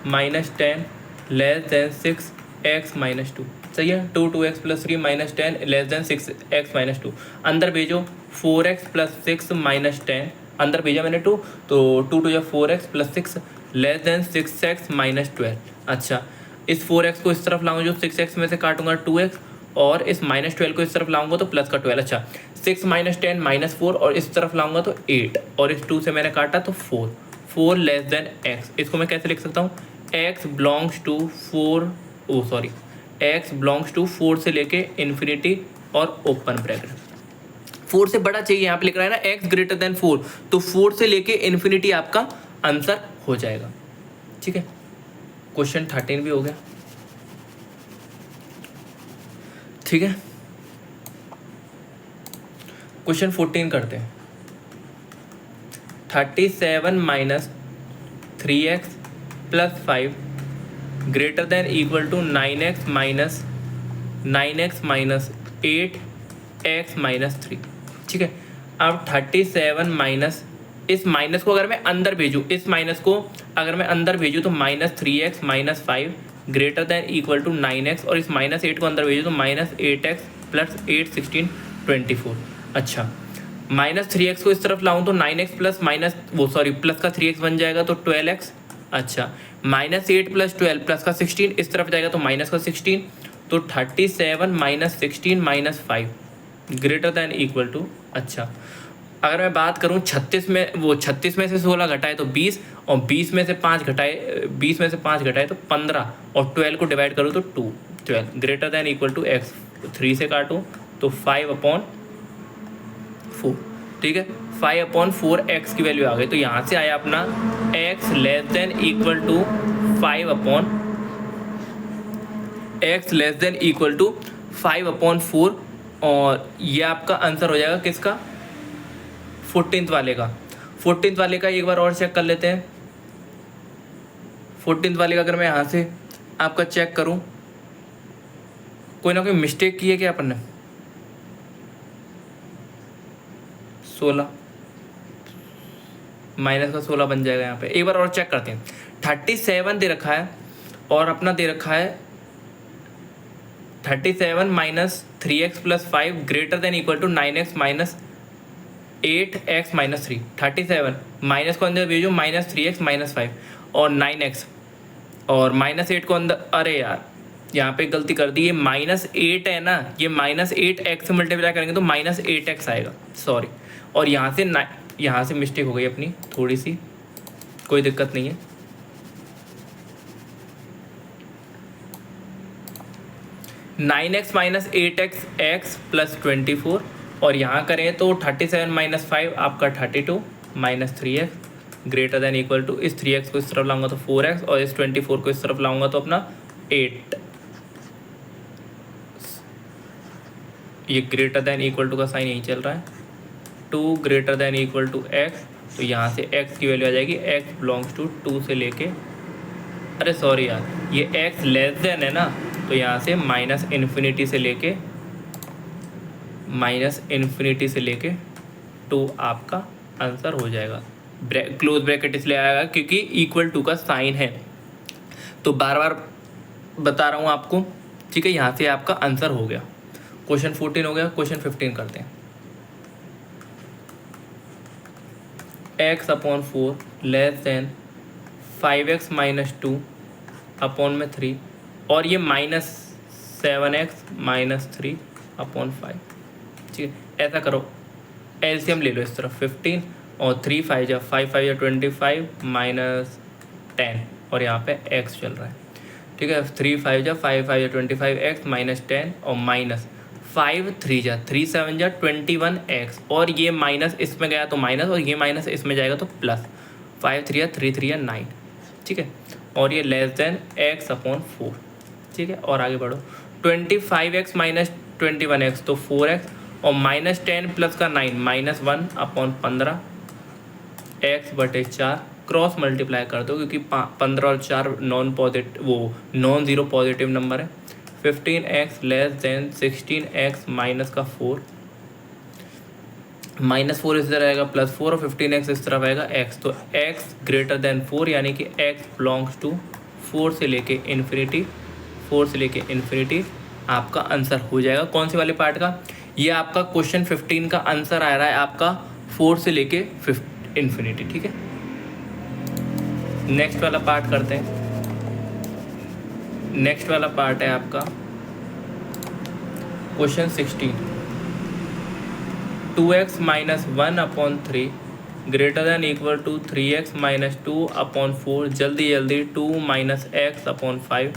[SPEAKER 1] -10 लेस देन 6x - 2। सही है, 2x + 3 -10 लेस देन 6x - 2। अंदर भेजो 4x + 6 -10 अंदर भेजा मैंने 2, तो 2 टू या 4x plus 6 less than 6x minus 12। अच्छा, इस 4x को इस तरफ लाऊंगा, जो 6x में से काटूंगा 2x, और इस माइनस 12 को इस तरफ लाऊंगा तो प्लस का 12। अच्छा, 6 माइनस 10 माइनस 4, और इस तरफ लाऊंगा तो 8, और इस 2 से मैंने काटा तो 4 लेस देन x। इसको मैं कैसे लिख सकता हूँ, x बिलोंग्स टू 4 से लेके इन्फिनिटी और ओपन ब्रैकेट। 4 से बड़ा चाहिए, यहाँ पे लिख रहा है ना x ग्रेटर देन 4, तो 4 से लेके इन्फिनिटी आपका आंसर हो जाएगा। ठीक है, क्वेश्चन 13 भी हो गया। ठीक है, क्वेश्चन 14 करते हैं। 37 minus 3x plus 5 greater than equal to 9x minus 8x minus 3। ठीक है, अब 37 माइनस, इस माइनस को अगर मैं अंदर भेजूँ, इस माइनस को अगर मैं अंदर भेजूँ तो minus 3x minus 5 greater than equal to 9x, और इस माइनस 8 को अंदर भेजूँ तो माइनस 8x प्लस 8 16 24। अच्छा, माइनस 3x को इस तरफ लाऊं तो 9x प्लस प्लस का 3x बन जाएगा तो 12x। अच्छा, माइनस 8 प्लस 12 प्लस का 16 इस तरफ जाएगा तो माइनस का 16, तो 37 minus 16 minus 5 greater than equal to. अच्छा, अगर मैं बात करूं 36 में से 16 घटाए तो 20, और 20 में से 5 घटाए तो 15, और 12 को डिवाइड करूं तो 12 greater than equal to x। 3 से काटूं तो 5/4। ठीक है, 5/4 x की वैल्यू आ गई, तो यहाँ से आया अपना x less than equal to 5/4, और ये आपका आंसर हो जाएगा किसका, 14th वाले का। 14th वाले का एक बार और चेक कर लेते हैं। 14th वाले का अगर मैं यहाँ से आपका चेक करूँ, कोई ना कोई मिस्टेक की है क्या अपन ने? 16 माइनस का 16 बन जाएगा यहाँ पे। एक बार और चेक करते हैं। 37 दे रखा है और अपना दे रखा है 37 minus 3x plus 5 greater than equal to 9x minus 8x minus 3। 37 minus को अंदर भेजो, माइनस 3x माइनस 5 और 9x, और माइनस 8 को अंदर, अरे यार यहाँ पे गलती कर दी, ये माइनस 8 है ना, ये माइनस 8x से मल्टीप्लाई करेंगे तो माइनस 8x आएगा, सॉरी। और यहाँ से मिस्टेक हो गई अपनी थोड़ी सी, कोई दिक्कत नहीं है। Nine x minus 8x x plus 24, और यहाँ करें तो 37 माइनस 5 आपका 32 minus 3x greater than equal to, इस 3x को इस तरफ लाऊंगा तो 4x, और इस 24 को इस तरफ लाऊंगा तो अपना 8। ये ग्रेटर देन इक्वल टू का साइन यही चल रहा है, 2 greater than equal to x, तो यहाँ से x की वैल्यू आ जाएगी x बिलोंग्स टू 2 से लेके, अरे सॉरी यार, ये x लेस देन है ना, तो यहाँ से माइनस इन्फिनिटी से लेके 2 आपका आंसर हो जाएगा। क्लोज ब्रैकेट इसलिए आएगा क्योंकि इक्वल टू का साइन है, तो बार बार बता रहा हूँ आपको। ठीक है, यहाँ से आपका आंसर हो गया। क्वेश्चन 14 हो गया। क्वेश्चन 15 करते हैं। x/4 less than 5x minus 2 upon में 3, और ये माइनस 7x माइनस 3/5। ठीक है, ऐसा करो, एलसीएम ले लो इस तरफ 15, और 3 5 या 5 5 या 25 माइनस 10, और यहाँ पे x चल रहा है। ठीक है, 3 5 या 5 5 या 25x माइनस 10, और माइनस 5 3 जा 3 7 जा 21x, और ये माइनस इसमें गया तो माइनस, और ये माइनस इसमें जाएगा तो प्लस, 5 3 या 3 3 या 9। ठीक है, और ये लेस देन x/4। ठीक है, और आगे बढ़ो, 25x माइनस 21x तो 4x, और माइनस 10 प्लस का 9 माइनस 1/15 x/4, क्रॉस मल्टीप्लाई कर दो क्योंकि 15 और 4 नॉन ज़ीरो पॉजिटिव नंबर है। 15x less than 16x minus का 4, माइनस 4 इस तरह आएगा प्लस 4, और 15x इस तरफ आएगा x, तो x ग्रेटर देन 4, यानी कि x बिलोंग्स टू 4 से लेके इन्फिनिटी आपका आंसर हो जाएगा। कौन से वाले पार्ट का? ये आपका क्वेश्चन 15 का आंसर आ रहा है आपका 4 से लेके इन्फिनिटी। ठीक है, नेक्स्ट वाला पार्ट करते हैं। नेक्स्ट वाला पार्ट है आपका question 16, 2x minus 1/3 greater than equal to 3x minus 2/4। जल्दी जल्दी 2 माइनस x/5,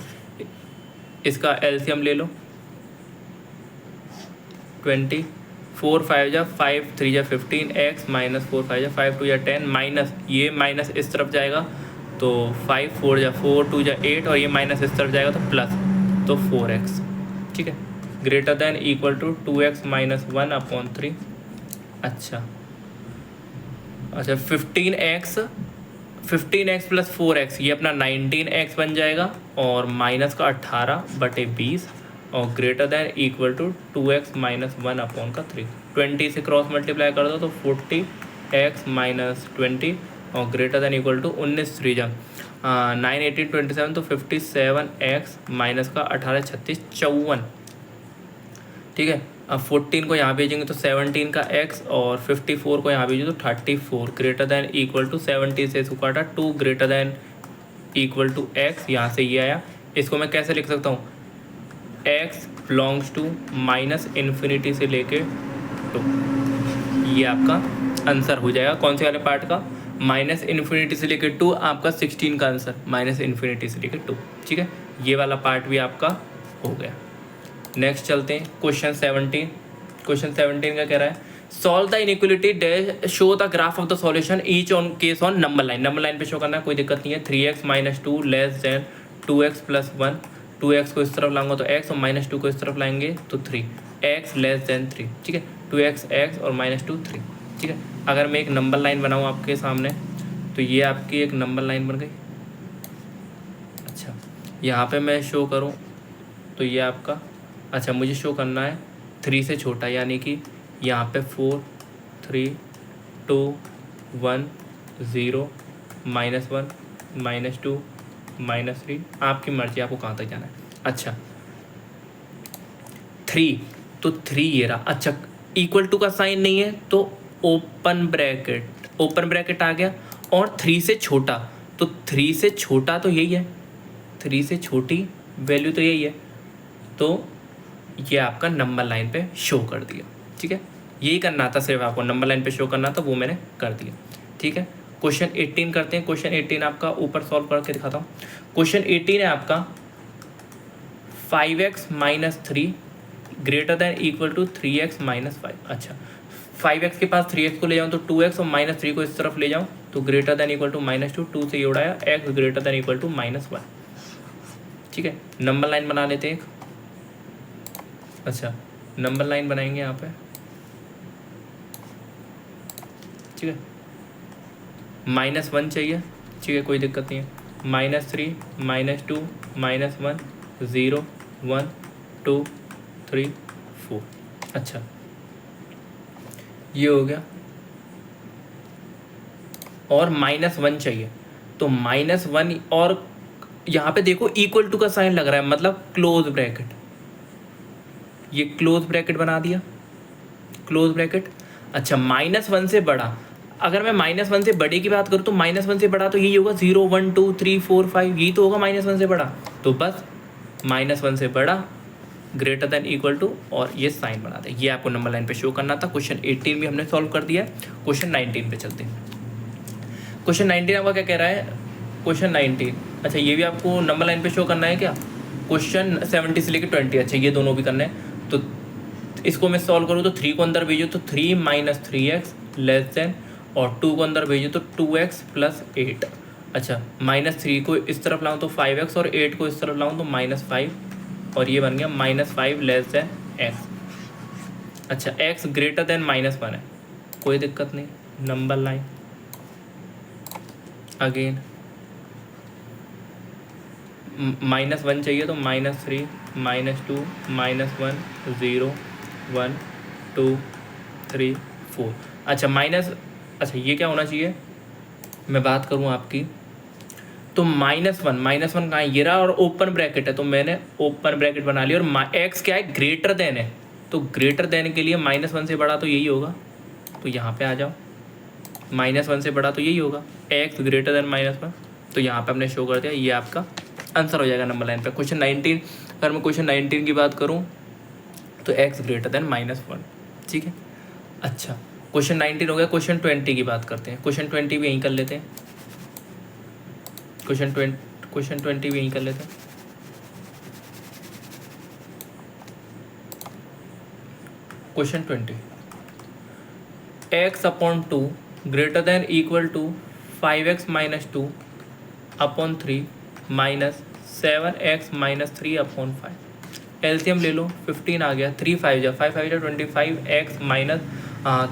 [SPEAKER 1] इसका एलसीएम ले लो 20, 4 5 जा 5 3 जा 15, x माइनस 4 5 जा 5 2 जा 10, माइनस ये माइनस इस तरफ जाएगा तो 5 4 जा 4 2 जा 8, और ये माइनस इस तरफ जाएगा तो प्लस, तो 4x। ठीक है, greater than equal to 2x minus 1/3। अच्छा 15x प्लस 4x, ये अपना 19x बन जाएगा, और माइनस का 18/20, और greater than equal to 2x minus 1/3। 20 से क्रॉस मल्टीप्लाई कर दो तो 40x माइनस 20, और ग्रेटर देन इक्वल टू 19 3 जा 9 18 27, तो 57x माइनस का 18 36 54। ठीक है, अब 14 को यहाँ भेजेंगे तो 17 का x, और 54 को यहाँ भेजें तो 34, ग्रेटर देन इक्वल टू 70 से इसको काटा 2 greater than equal to x, यहाँ से ये आया। इसको मैं कैसे लिख सकता हूँ, x belongs to minus infinity से लेके 2। ये आपका आंसर हो जाएगा कौन से वाले पार्ट का, माइनस इन्फिनिटी से लेके 2, आपका 16 का आंसर माइनस इन्फिनिटी से लेके 2। ठीक है, ये वाला पार्ट भी आपका हो गया। नेक्स्ट चलते हैं क्वेश्चन 17। क्वेश्चन 17 का कह रहा है, solve the inequality dash show the graph of the solution each on case on number line. Number line पे शो करना है, कोई दिक्कत नहीं है। 3x minus 2 less than 2x plus 1, 2x को इस तरफ लाऊंगा तो x, और माइनस 2 को इस तरफ लाएंगे तो 3, x लेस देन 3। ठीक है, 2x x और माइनस 2 3। ठीक है, अगर मैं एक नंबर लाइन बनाऊँ आपके सामने तो ये आपकी एक नंबर लाइन बन गई। अच्छा, यहाँ पे मैं शो करूँ तो ये आपका, अच्छा मुझे शो करना है 3 से छोटा, यानी कि यहाँ पे 4 3 2 1 0 -1 -2 -3, आपकी मर्जी, आपको कहाँ तक जाना है। अच्छा 3, तो 3 ये रहा। अच्छा इक्वल टू का साइन नहीं है तो ओपन ब्रैकेट आ गया, और 3 से छोटा, तो 3 से छोटा तो यही है, 3 से छोटी वैल्यू तो यही है, तो ये आपका नंबर लाइन पे शो कर दिया। ठीक है, यही करना था, सिर्फ आपको नंबर लाइन पे शो करना था, वो मैंने कर दिया। ठीक है, क्वेश्चन 18 करते हैं। क्वेश्चन 18 आपका ऊपर सॉल्व करके दिखाता हूँ। क्वेश्चन 18 है आपका 5x minus 3 greater than equal to 3x minus 5। अच्छा 5x के पास 3x को ले जाऊँ तो 2x, और माइनस 3 को इस तरफ ले जाऊँ तो ग्रेटर देन इक्वल टू -2, 2 से ये उड़ाया, x greater than equal to -1। ठीक है, नंबर लाइन बना लेते हैं एक। अच्छा नंबर लाइन बनाएंगे यहाँ पे। ठीक है, -1 चाहिए। ठीक है, कोई दिक्कत नहीं है। -3 -2 -1 0 1 2 3 4। अच्छा ये हो गया, और -1 चाहिए, तो -1, और यहाँ पे देखो इक्वल टू का साइन लग रहा है, मतलब क्लोज ब्रैकेट, ये क्लोज ब्रैकेट बना दिया, क्लोज ब्रैकेट। अच्छा -1 से बड़ा, अगर मैं -1 से बड़े की बात करूँ तो -1 से बड़ा तो यही होगा 0 1 2 3 4 5, यही तो होगा -1 से बड़ा, तो बस -1 से बड़ा ग्रेटर देन इक्वल टू, और ये साइन बना दे। ये आपको नंबर लाइन पे शो करना था। क्वेश्चन 18 भी हमने सॉल्व कर दिया है। क्वेश्चन 19 पे चलते हैं। क्वेश्चन 19 आपका क्या कह रहा है, क्वेश्चन 19, अच्छा ये भी आपको नंबर लाइन पे शो करना है क्या, क्वेश्चन 70 से लेकर 20। अच्छा ये दोनों भी करना है, तो इसको मैं सॉल्व करूँ तो 3 को अंदर भेजो तो 3 - 3x लेस देन, और 2 को अंदर भेजो तो 2x प्लस 8। अच्छा -3 को इस तरफ लाऊँ तो 5x, और 8 को इस तरफ लाऊँ तो -5, और ये बन गया -5 लेस देन x। अच्छा x ग्रेटर देन -1 है, कोई दिक्कत नहीं। नंबर लाइन अगेन, -1 चाहिए तो -3 -2 -1 0 1 2 3 4। अच्छा अच्छा ये क्या होना चाहिए, मैं बात करूँ आपकी तो -1 कहाँ है, ये रहा, और ओपन ब्रैकेट है तो मैंने ओपन ब्रैकेट बना लिया, और x क्या है, ग्रेटर देन है, तो ग्रेटर देन के लिए -1 से बड़ा तो यही होगा, तो यहाँ पे आ जाओ। -1 से बड़ा तो यही होगा, x ग्रेटर देन -1। तो यहाँ पे हमने शो कर दिया, ये आपका आंसर हो जाएगा नंबर लाइन पे। क्वेश्चन 19, अगर मैं क्वेश्चन 19 की बात करूँ तो x ग्रेटर देन -1, ठीक है। अच्छा, क्वेश्चन 19 हो गया। क्वेश्चन 20 की बात करते हैं। क्वेश्चन 20 भी यहीं कर लेते हैं। क्वेश्चन 20 भी यहीं कर लेते हैं। Question 20, x upon 2 greater than equal to 5x minus 2 upon 3 minus 7x minus 3 upon 5। LCM ले लो, 15 आ गया, 3 5 जा 5 5 जा 25x माइनस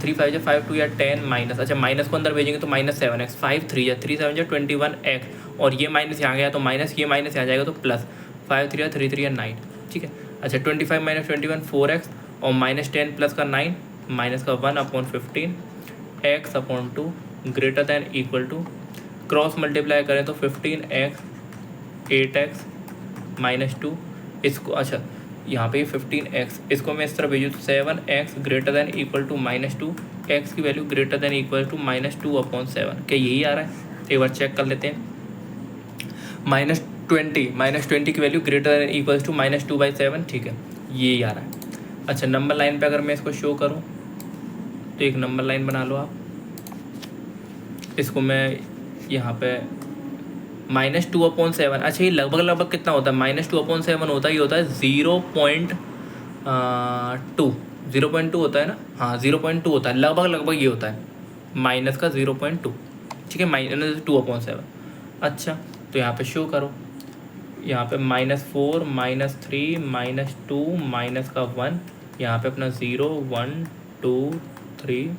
[SPEAKER 1] 3 5 जा 5 2 या 10 माइनस, अच्छा माइनस को अंदर भेजेंगे तो -7x, 5 3 जा 3 7 जा 21x, और ये माइनस यहाँ गया तो माइनस, ये माइनस यहाँ जाएगा तो प्लस, 5 3 या 3 3 या 9, ठीक है। अच्छा 25 माइनस 21 4x, और -10 प्लस का 9 माइनस का 1 upon 15, x upon 2 greater than equal to, cross multiply करें तो 15x 8x माइनस 2, इसको अच्छा यहाँ पे 15x, इसको मैं इस तरह भेजूँ तो 7x greater than equal to -2, x की value greater than equal to -2 upon 7। क्या यही आ रहा है? एक बार चेक कर लेते हैं। -20 की value greater than equal to -2/7, ठीक है, यही आ रहा है। अच्छा नंबर लाइन पे अगर मैं इसको शो करूँ तो एक नंबर लाइन बना लो आप, इसको मैं यहाँ पे -2 अपॉन 7, अच्छा ये लगभग कितना होता है? -2 अपॉन 7 होता है, ये होता है 0.2 होता है ना, हाँ 0.2 होता है, लगभग ये होता है, माइनस का 0.2, ठीक है, -2 अपॉन 7। अच्छा तो यहाँ पे शो करो, यहाँ पे -4 -3 -2 माइनस का 1, यहाँ पे अपना 0 1 2 3,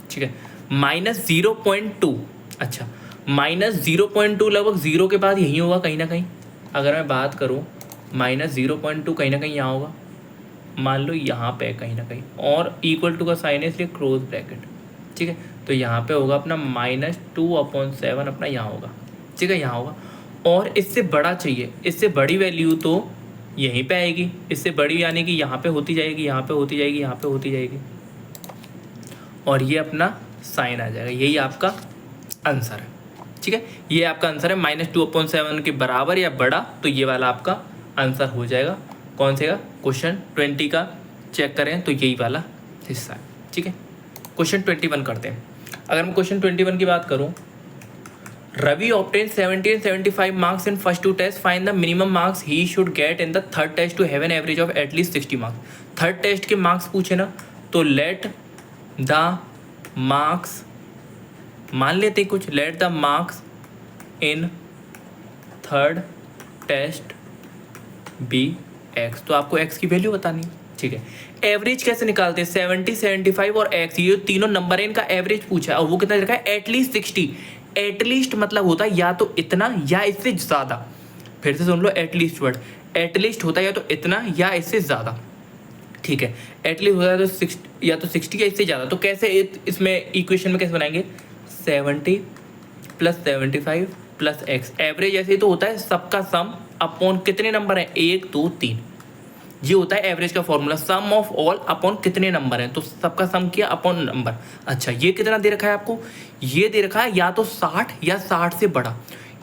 [SPEAKER 1] ठीक है, -0.2। अच्छा -0.2 लगभग 0 के बाद यहीं होगा कहीं ना कहीं। अगर मैं बात करूँ -0.2 कहीं ना कहीं यहाँ होगा, मान लो यहाँ पे कहीं ना कहीं, और इक्वल टू का साइन है इसलिए क्लोज ब्रैकेट, ठीक है। तो यहाँ पे होगा अपना -2 अपॉन 7, अपना यहाँ होगा, ठीक है, यहाँ होगा। और इससे बड़ा चाहिए, इससे बड़ी वैल्यू तो यहीं पे आएगी, इससे बड़ी यानी कि यहाँ पे होती जाएगी, यहाँ पे होती जाएगी, यहाँ पे होती जाएगी, और ये अपना साइन आ जाएगा। यही आपका आंसर है, ठीक है, ये आपका आंसर है। -2 अपॉन 7 के बराबर या बड़ा, तो ये वाला आपका आंसर हो जाएगा। कौन से का? क्वेश्चन 20 का चेक करें तो यही वाला हिस्सा है, ठीक है। क्वेश्चन 21 करते हैं। अगर मैं क्वेश्चन 21 की बात करूं, Ravi obtain 70 and 75 marks in first 2 test, find the minimum marks he should get in the third test to have an average of at least 60 marks. Third test के मार्क्स पूछे ना, तो लेट द मार्क्स, मान लेते हैं कुछ, let the marks in third test be x, तो आपको एक्स की वैल्यू बतानी, ठीक है। एवरेज कैसे निकालते हैं? 70 75 और एक्स, ये तीनों नंबर है, इनका एवरेज पूछा है, और वो कितना लिखा है? एटलीस्ट 60। एटलीस्ट मतलब होता है या तो इतना या इससे ज़्यादा। फिर से सुन लो, एटलीस्ट वर्ड, एटलीस्ट होता है या तो इतना या इससे ज़्यादा, ठीक है। एटलीस्ट होता है तो 60 या तो 60 या इससे ज़्यादा। तो कैसे इसमें इक्वेशन में कैसे बनाएंगे? 70 + 75 + एक्स, एवरेज ऐसे ही तो होता है, सबका सम अपॉन कितने नंबर हैं? 1 2 3, ये होता है एवरेज का formula, sum of all upon कितने नंबर हैं, तो सबका सम किया अपॉन नंबर। अच्छा ये कितना दे रखा है आपको? ये दे रखा है या तो 60 या 60 से बड़ा,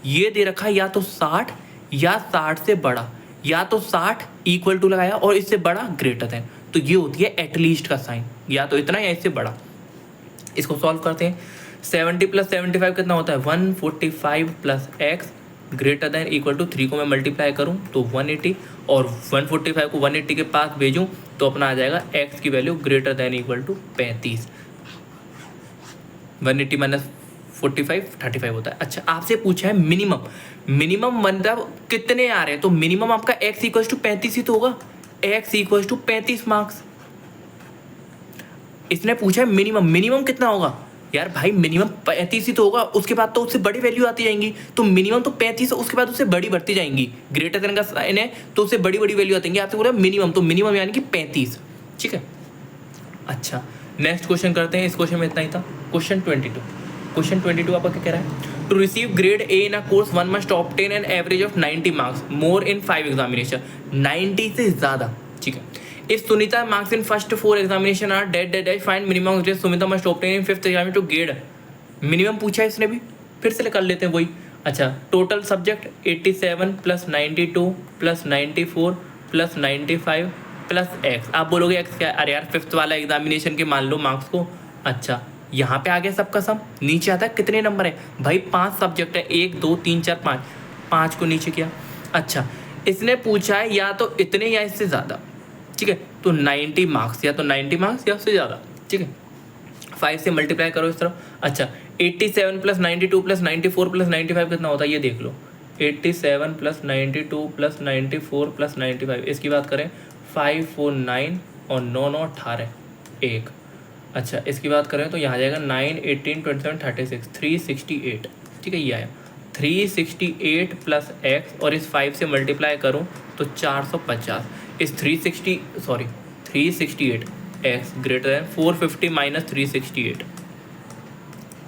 [SPEAKER 1] ये दे रखा है या तो 60 या 60 से बड़ा, या तो 60 इक्वल टू लगाया और इससे बड़ा ग्रेटर देन, तो ये होती है एटलीस्ट का साइन, या तो इतना या इससे बड़ा। इसको सॉल्व करते हैं। 70 + 75 कितना होता है? 145 + x greater than equal to 3 को मैं मल्टीप्लाई करूं तो 180, और 145 को 180 के पास भेजूं तो अपना आ जाएगा x की value greater than equal to 35। 180 - 45 35 होता है। अच्छा आपसे पूछा है मिनिमम, मिनिमम मतलब कितने आ रहे हैं, तो मिनिमम आपका x इक्वल टू 35 ही तो होगा, x इक्वल टू 35 मार्क्स। इसने पूछा है मिनिमम, मिनिमम कितना होगा यार भाई? मिनिमम 35 ही तो होगा, उसके बाद तो उससे बड़ी वैल्यू आती जाएंगी, तो मिनिमम तो 35, उसके बाद उससे बड़ी बढ़ती जाएंगी, ग्रेटर देन का साइन है तो उससे बड़ी बड़ी वैल्यू आती जाएंगी। आपसे बोला मिनिमम, तो मिनिमम यानी कि 35, ठीक है। अच्छा नेक्स्ट क्वेश्चन करते हैं। इस क्वेश्चन में इतना ही था। क्वेश्चन 22, क्वेश्चन 22 आपका क्या कह रहा है? To receive grade A in a course one must obtain an average of 90 marks more in 5 examination, 90 से ज़्यादा, ठीक है। If Sunita marks in first 4 examination are dead dead dead find minimum grade Sunita must obtain in 5th exam to get minimum पूछा है इसने भी, फिर से कर लेते हैं वही। अच्छा, total subject 87 plus 92 plus 94 plus 95 plus x. आप बोलोगे एक्स क्या है? अरे यार 5th वाला एग्जामिनेशन के मान लो मार्क्स को। अच्छा, यहाँ पे आ गया सबका सम, नीचे आता है कितने नंबर है भाई? 5 सब्जेक्ट है, 1 2 3 4 5, 5 को नीचे किया। अच्छा, इसने पूछा है या तो इतने या इससे ज़्यादा, ठीक है, तो 90 मार्क्स, या तो 90 मार्क्स या उससे ज़्यादा, ठीक है। 5 से मल्टीप्लाई करो इस तरफ। अच्छा, 87 प्लस 92 प्लस 94 प्लस 95 कितना होता है ये देख लो। 87 प्लस 92 प्लस 94 प्लस 95, इसकी बात करें 5 4 9 और 9 9 18 1। अच्छा, इसकी बात करें तो यहाँ आ जाएगा 9 18 27 36 368, ठीक है, ये आया 368 प्लस एक्स, और इस 5 से मल्टीप्लाई करूँ तो 450। इस 368 एक्स ग्रेटर दैन 450 माइनस 368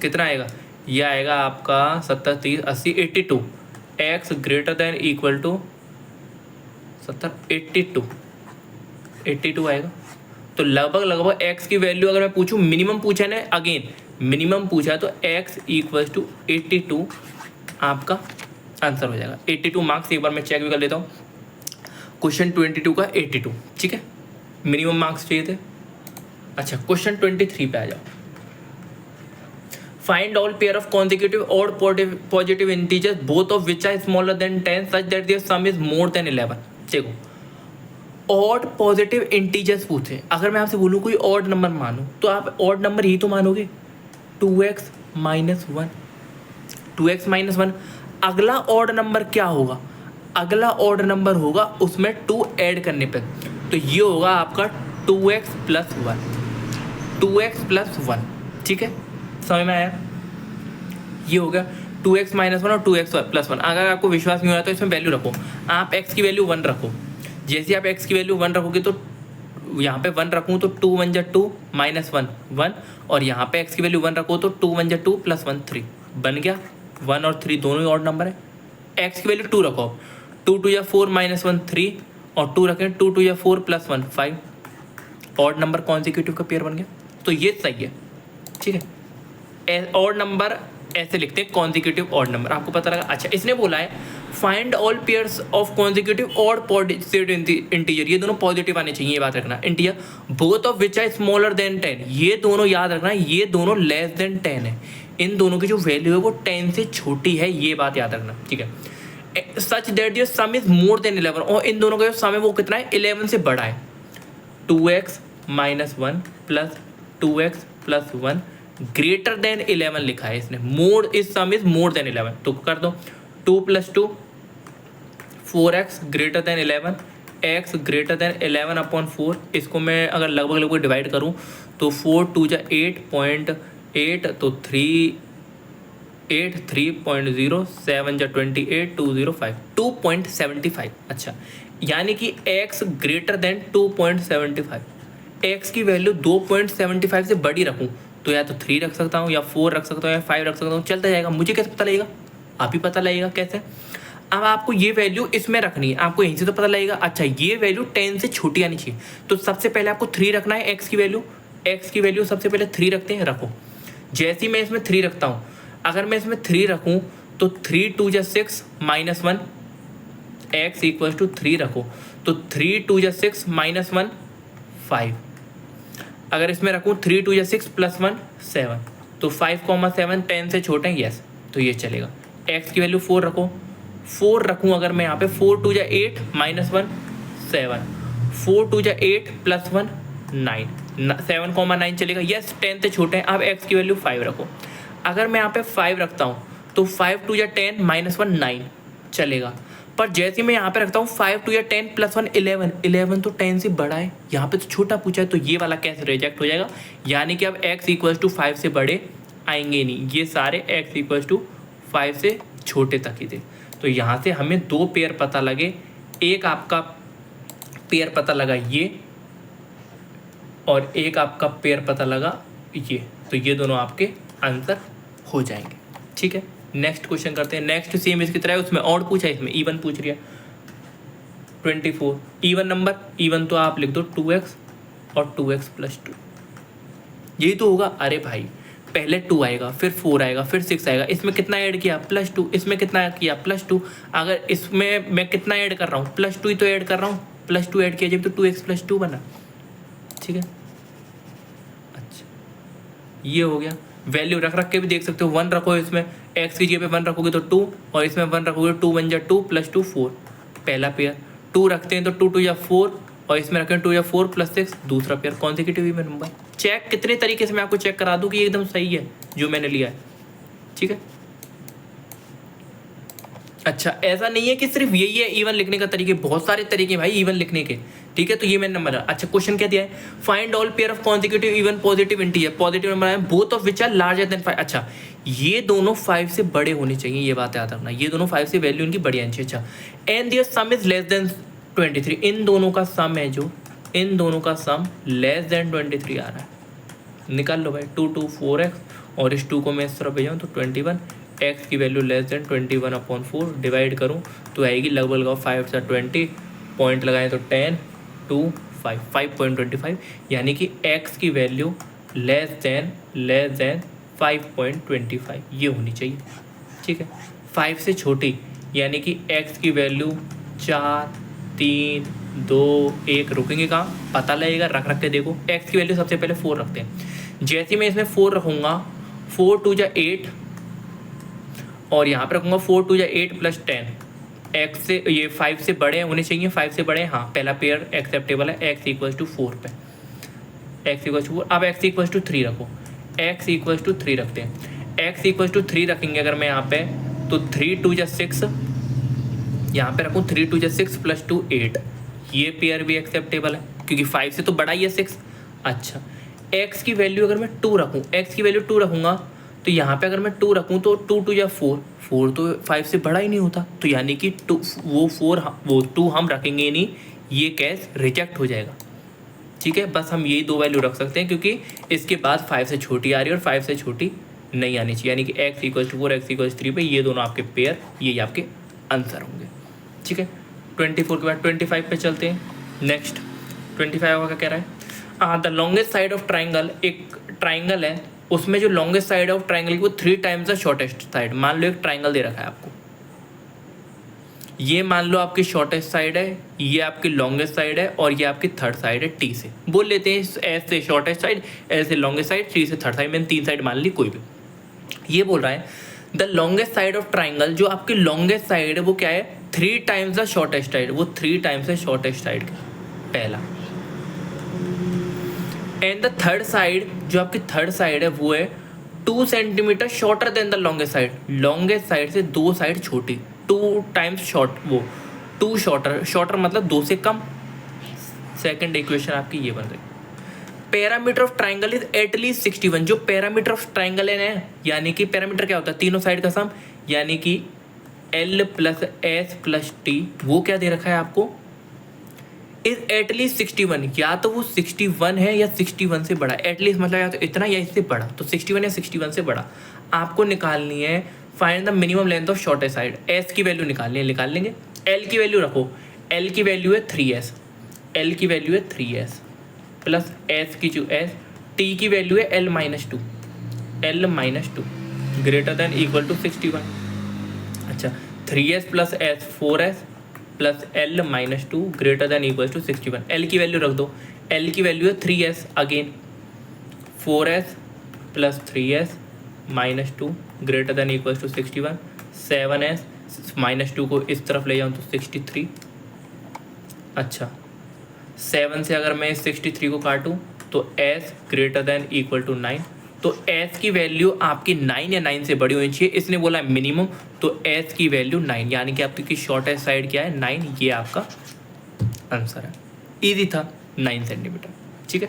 [SPEAKER 1] कितना आएगा? ये आएगा आपका 70 30 80 82। X greater than equal to 70 82 आएगा। तो लगभग एक्स की वैल्यू अगर मैं पूछूं, मिनिमम पूछा है ना, अगेन मिनिमम पूछा है, तो एक्स इक्वल टू 82 आपका आंसर हो जाएगा। 82 मार्क्स, एक बार मैं चेक भी कर लेता हूँ। क्वेश्चन 22 का 82, ठीक है, मिनिमम मार्क्स चाहिए थे। अच्छा, क्वेश्चन 23 पे आ जाओ। Find all pair of consecutive और positive integers both of which are smaller than 10 such that their sum is more than 11। देखो, ऑड पॉजिटिव इंटीजर्स पूछे, अगर मैं आपसे बोलूँ कोई ऑड नंबर मानो, तो आप ऑड नंबर ही तो मानोगे। 2x minus 1, 2x minus 1। अगला ऑड नंबर क्या होगा? अगला ऑड नंबर होगा उसमें 2 ऐड करने पर, तो ये होगा आपका 2x प्लस 1, 2x प्लस 1, ठीक है, समझ में आया? ये हो गया 2x माइनस 1 और 2x प्लस 1। अगर आपको विश्वास नहीं हो रहा तो इसमें वैल्यू रखो, आप x की वैल्यू 1 रखो। जैसे आप x की वैल्यू 1 रखोगे तो यहाँ पे 1 रखूँ तो 2 1 जा 2 माइनस 1 1, और यहाँ पे x की वैल्यू 1 रखो तो 2 1 जा 2 प्लस 1 3 बन गया। 1 और 3 दोनों ही ऑड नंबर है। x की वैल्यू 2 रखो, 2 2 जा 4 माइनस 1 3, और 2 रखें 2 2 जा 4 प्लस 1 5, ऑड नंबर कॉन्जिक्यूटिव का पेयर बन गया। तो ये सही है, ठीक है। ऑड नंबर ऐसे लिखते हैं, कॉन्जिक्यूटिव ऑड नंबर, आपको पता लगा। अच्छा, इसने बोला है find all pairs of consecutive और पॉजिटिव इंटीजर, ये दोनों पॉजिटिव आने चाहिए, ये बात रखना। Integer both of which are smaller than 10, ये दोनों याद रखना, ये दोनों लेस देन 10 है। इन दोनों की जो वैल्यू है वो 10 से छोटी है, ये बात याद रखना, ठीक है। Such that your some is more than 11, और इन दोनों का जो सम है वो कितना है? 11 से बड़ा है। 2x minus 1 plus 2x plus 1 greater than 11 लिखा है इसने। More is some is more than 11, तो कर दो 2 plus 2 4x greater than 11, x greater then 11 upon 4। इसको मैं अगर लगभग डिवाइड करूँ तो 4 2 जा 8.8, तो 3 8 3.0 7 जा 28 205 2.75। अच्छा, यानी कि x ग्रेटर देन 2.75, x की वैल्यू 2.75 से बड़ी रखूँ तो या तो 3 रख सकता हूँ, या 4 रख सकता हूँ, या 5 रख सकता हूँ, चलता जाएगा। मुझे कैसे पता लगेगा? आप ही पता लगेगा कैसे। अब आपको ये वैल्यू इसमें रखनी है, आपको यहीं से तो पता लगेगा। अच्छा, ये वैल्यू 10 से छोटी आनी चाहिए, तो सबसे पहले आपको 3 रखना है। x की वैल्यू सबसे पहले 3 रखते हैं, रखो। जैसे ही मैं इसमें 3 रखता हूँ, अगर मैं इसमें 3 रखूँ तो 3 2 जा 6 माइनस 1, x इक्वल टू 3 रखो तो 3 2 जा 6 माइनस 1 5। अगर इसमें रखूँ 3 2 या 6 प्लस 1 7, तो 5,7 10 से छोटे हैं, यस, तो ये चलेगा। x की वैल्यू 4 रखो, 4 रखूँ अगर मैं यहाँ पे 4 2 या 8 माइनस 1 7, 4 2 या 8 प्लस 1 9, 7,9 चलेगा, यस, 10 से छोटे हैं। अब x की वैल्यू 5 रखो, अगर मैं यहाँ पे 5 रखता हूँ तो 5 2 या 10 माइनस 1 9 चलेगा। पर जैसे मैं यहाँ पे रखता हूँ 5 2 या 10 प्लस 1 11 तो 10 से बड़ा है, यहाँ पे तो छोटा पूछा है, तो ये वाला कैसे रिजेक्ट हो जाएगा। यानी कि अब x इक्वल्स टू 5 से बड़े आएंगे नहीं, ये सारे x इक्वल्स टू 5 से छोटे तक ही थे। तो यहाँ से हमें 2 पेयर पता लगे, एक आपका पेयर पता लगा ये, और एक आपका पेयर पता लगा ये, तो ये दोनों आपके आंसर हो जाएंगे, ठीक है। नेक्स्ट क्वेश्चन करते हैं। नेक्स्ट सेम इसकी तरह है, उसमें ऑड पूछा है, इसमें इवन पूछ रही है। 24। इवन नंबर, इवन तो आप लिख दो 2x और 2x प्लस 2, यही तो होगा। अरे भाई पहले 2 आएगा, फिर 4 आएगा, फिर 6 आएगा, इसमें कितना ऐड किया +2, इसमें कितना किया +2, अगर इसमें मैं कितना ऐड कर रहा हूँ +2 ही तो ऐड कर रहा हूँ, +2 ऐड किया जब तो 2x प्लस 2 बना। ठीक है, अच्छा ये हो गया। वैल्यू रख रख के भी देख सकते हो, 1 रखो इसमें, x की जगह पे 1 रखोगे तो 2, और इसमें 1 रखोगे 2 बन जा 2 + 2 4, पहला पेयर। 2 रखते हैं तो 2 2 या 4, और इसमें रखें 2 या 4 + 6, दूसरा पेयर कॉन्सेक्यूटिव में नंबर। चेक कितने तरीके से मैं आपको चेक करा दूं कि एकदम सही है जो मैंने लिया है। ठीक है, अच्छा ऐसा नहीं है कि सिर्फ यही है इवन लिखने का तरीके, बहुत सारे तरीके भाई इवन लिखने के। ठीक है, तो ये मैंने नंबर है। अच्छा क्वेश्चन क्या दिया है, find all pair of consecutive even positive integer, positive number है both of which are larger than 5। अच्छा ये दोनों 5 से बड़े होने चाहिए, ये बात याद रखना, ये दोनों 5 से वैल्यू इनकी बड़ी आनी चाहिए। अच्छा and their sum is less than 23, इन दोनों का सम है जो, इन दोनों का सम लेस देन 23 आ रहा है, निकाल लो भाई। 2 2 4x और इस 2 को मैं इस तरफ भेजाऊँ तो 21, x की वैल्यू लेस देन 21/4, डिवाइड करूँ तो आएगी लगभग 5 से 20, पॉइंट लगाएं तो 10 2 5 5.25, यानी कि x की वैल्यू लेस देन 5.25 ये होनी चाहिए। ठीक है, 5 से छोटी यानी कि x की वैल्यू 4 3 2 1, रुकेंगे कहाँ पता लगेगा, रख रख के देखो। x की वैल्यू सबसे पहले 4 रखते हैं, जैसे मैं इसमें 4 रखूँगा 4 2 जा 8, और यहाँ पे रखूँगा 4 2 जा 8 + 10, x से ये 5 से बड़े होने चाहिए, 5 से बड़े, हाँ पहला पेयर एक्सेप्टेबल है, x = 4 पे, x = 4। अब x = 3 रखो, x = 3 रखते हैं, x = 3 रखेंगे अगर मैं यहाँ पे तो 3 2 जा 6, यहाँ पे रखूँ 3 2 जा 6 + 2 8, ये पेयर भी एक्सेप्टेबल है क्योंकि 5 से तो बड़ा ही है 6। अच्छा x की वैल्यू अगर मैं 2 रखूँ, x की वैल्यू 2 रखूँगा तो यहाँ पे अगर मैं 2 रखूँ तो 2 2 या 4, 4 तो 5 से बड़ा ही नहीं होता, तो यानी कि 2 वो 2 हम रखेंगे नहीं, ये केस रिजेक्ट हो जाएगा। ठीक है, बस हम यही 2 वैल्यू रख सकते हैं क्योंकि इसके बाद 5 से छोटी आ रही है और 5 से छोटी नहीं आनी चाहिए, यानी कि x = 4 x = 3 पे ये दोनों आपके पेयर, ये आपके आंसर होंगे। ठीक है, 24 के बाद 25 पे चलते हैं। नेक्स्ट 25 का कह रहा है, the longest side of triangle, एक ट्राइंगल है उसमें जो लॉन्गेस्ट साइड ऑफ ट्राइंगल वो 3 टाइम्स द शॉर्टेस्ट साइड। मान लो एक ट्राइंगल दे रखा है आपको, ये मान लो आपकी शॉर्टेस्ट साइड है, ये आपकी लॉन्गेस्ट साइड है, और ये आपकी थर्ड साइड है टी से। बोल लेते हैं एस से शॉर्टेस्ट साइड, एस से लॉन्गेस्ट साइड, टी से थर्ड साइड, मैंने 3 साइड मान ली कोई भी। ये बोल रहा है the longest side of triangle, जो आपकी लॉन्गेस्ट साइड है वो क्या है 3 टाइम्स द शॉर्टेस्ट साइड, वो 3 टाइम्स है शॉर्टेस्ट साइड का पहला। एंड द थर्ड साइड, जो आपकी थर्ड साइड है वो है 2 centimetre shorter than the longest side, longest side से 2 साइड छोटी, 2 टाइम्स शॉर्ट, वो 2 शॉर्टर, शॉर्टर मतलब 2 से कम। सेकंड इक्वेशन आपकी ये बन रही, parameter of triangle is at least 61, जो पैरामीटर ऑफ ट्राइंगल है, यानी कि पैरामीटर क्या होता है तीनों साइड का सम, यानी कि L + S + T, वो क्या दे रखा है आपको, इज एटलीस्ट 61, या तो वो 61 है या 61 से बड़ा, एटलीस्ट मतलब या तो इतना या इससे बड़ा, तो 61 या 61 से बड़ा आपको निकालनी है। Find the minimum length of shortest side, S की वैल्यू निकालनी है, निकाल लेंगे। L की वैल्यू रखो, L की वैल्यू है 3S, L की वैल्यू है 3S प्लस S की जो S, T की वैल्यू है L - 2, L - 2 greater than equal to 61। अच्छा 3S + S 4S plus L - 2 greater than equal to 61। L की वैल्यू रख दो, L की वैल्यू है 3S, again 4S + 3S - 2 greater than equal to 61। 7S -2 को इस तरफ ले जाऊँ तो 63। अच्छा 7 से अगर मैं 63 को काटूँ तो S greater than equal to 9, तो S की वैल्यू आपकी 9 या 9 से बड़ी होनी चाहिए, इसने बोला है मिनिमम, तो S की वैल्यू 9, यानी कि आपकी शॉर्टेस्ट साइड क्या है 9, ये आपका आंसर है। इजी था, 9 सेंटीमीटर। ठीक है,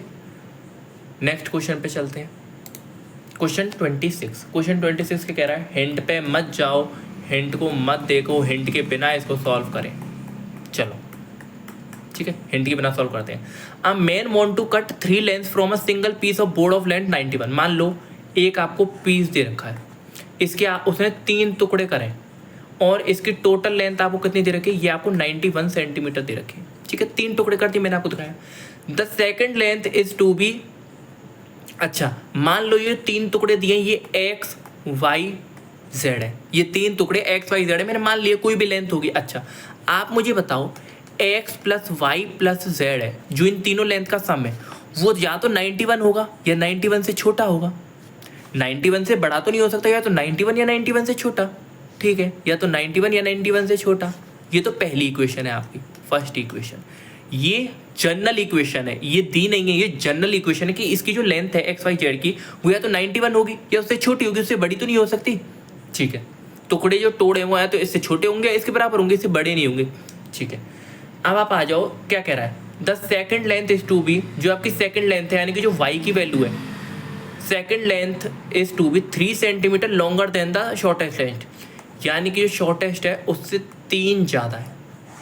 [SPEAKER 1] नेक्स्ट क्वेश्चन पे चलते हैं। क्वेश्चन 26, क्वेश्चन 26 क्या कह रहा है, हिंट पे मत जाओ, हिंट को मत देखो, हिंट के बिना इसको सॉल्व करें। चलो ठीक है, हिंट के बिना सॉल्व करते हैं। A man want to cut 3 lengths from a single piece of board of length 91। मान लो एक आपको पीस दे रखा है, इसके उसने 3 टुकड़े करें और इसकी टोटल लेंथ आपको कितनी दे रखी है, ये आपको 91 सेंटीमीटर दे रखी है। ठीक है, 3 टुकड़े कर दिए मैंने आपको दिखाया। The second length is to be, अच्छा मान लो ये 3 टुकड़े दिए, ये एक्स वाई जेड है, ये 3 टुकड़े एक्स वाई जेड है, मैंने मान लिया कोई भी लेंथ होगी। अच्छा आप मुझे बताओ x plus y plus z है, जो इन तीनों लेंथ का सम है, वो या तो 91 होगा या 91 से छोटा होगा। 91 से बड़ा तो नहीं हो सकता, या तो 91 या 91 से छोटा। ठीक है, या तो 91 या 91 से छोटा। ये तो पहली इक्वेशन है आपकी, फर्स्ट इक्वेशन। ये जनरल इक्वेशन है, ये दी नहीं है, ये जनरल इक्वेशन है कि इसकी जो लेंथ है एक्स वाई जेड की, वो या तो 91 होगी या उससे छोटी होगी, उससे बड़ी तो नहीं हो सकती। ठीक है, टुकड़े जो तोड़े हुए हैं तो इससे छोटे होंगे, इसके बराबर होंगे, इससे बड़े नहीं होंगे। ठीक है, अब आप आ जाओ, क्या कह रहा है, the second length is to be, जो आपकी सेकेंड लेंथ है यानी कि जो वाई की वैल्यू है, second length is to be 3 centimetre longer than the shortest length, यानी कि जो शॉर्टेस्ट है उससे 3 ज़्यादा है।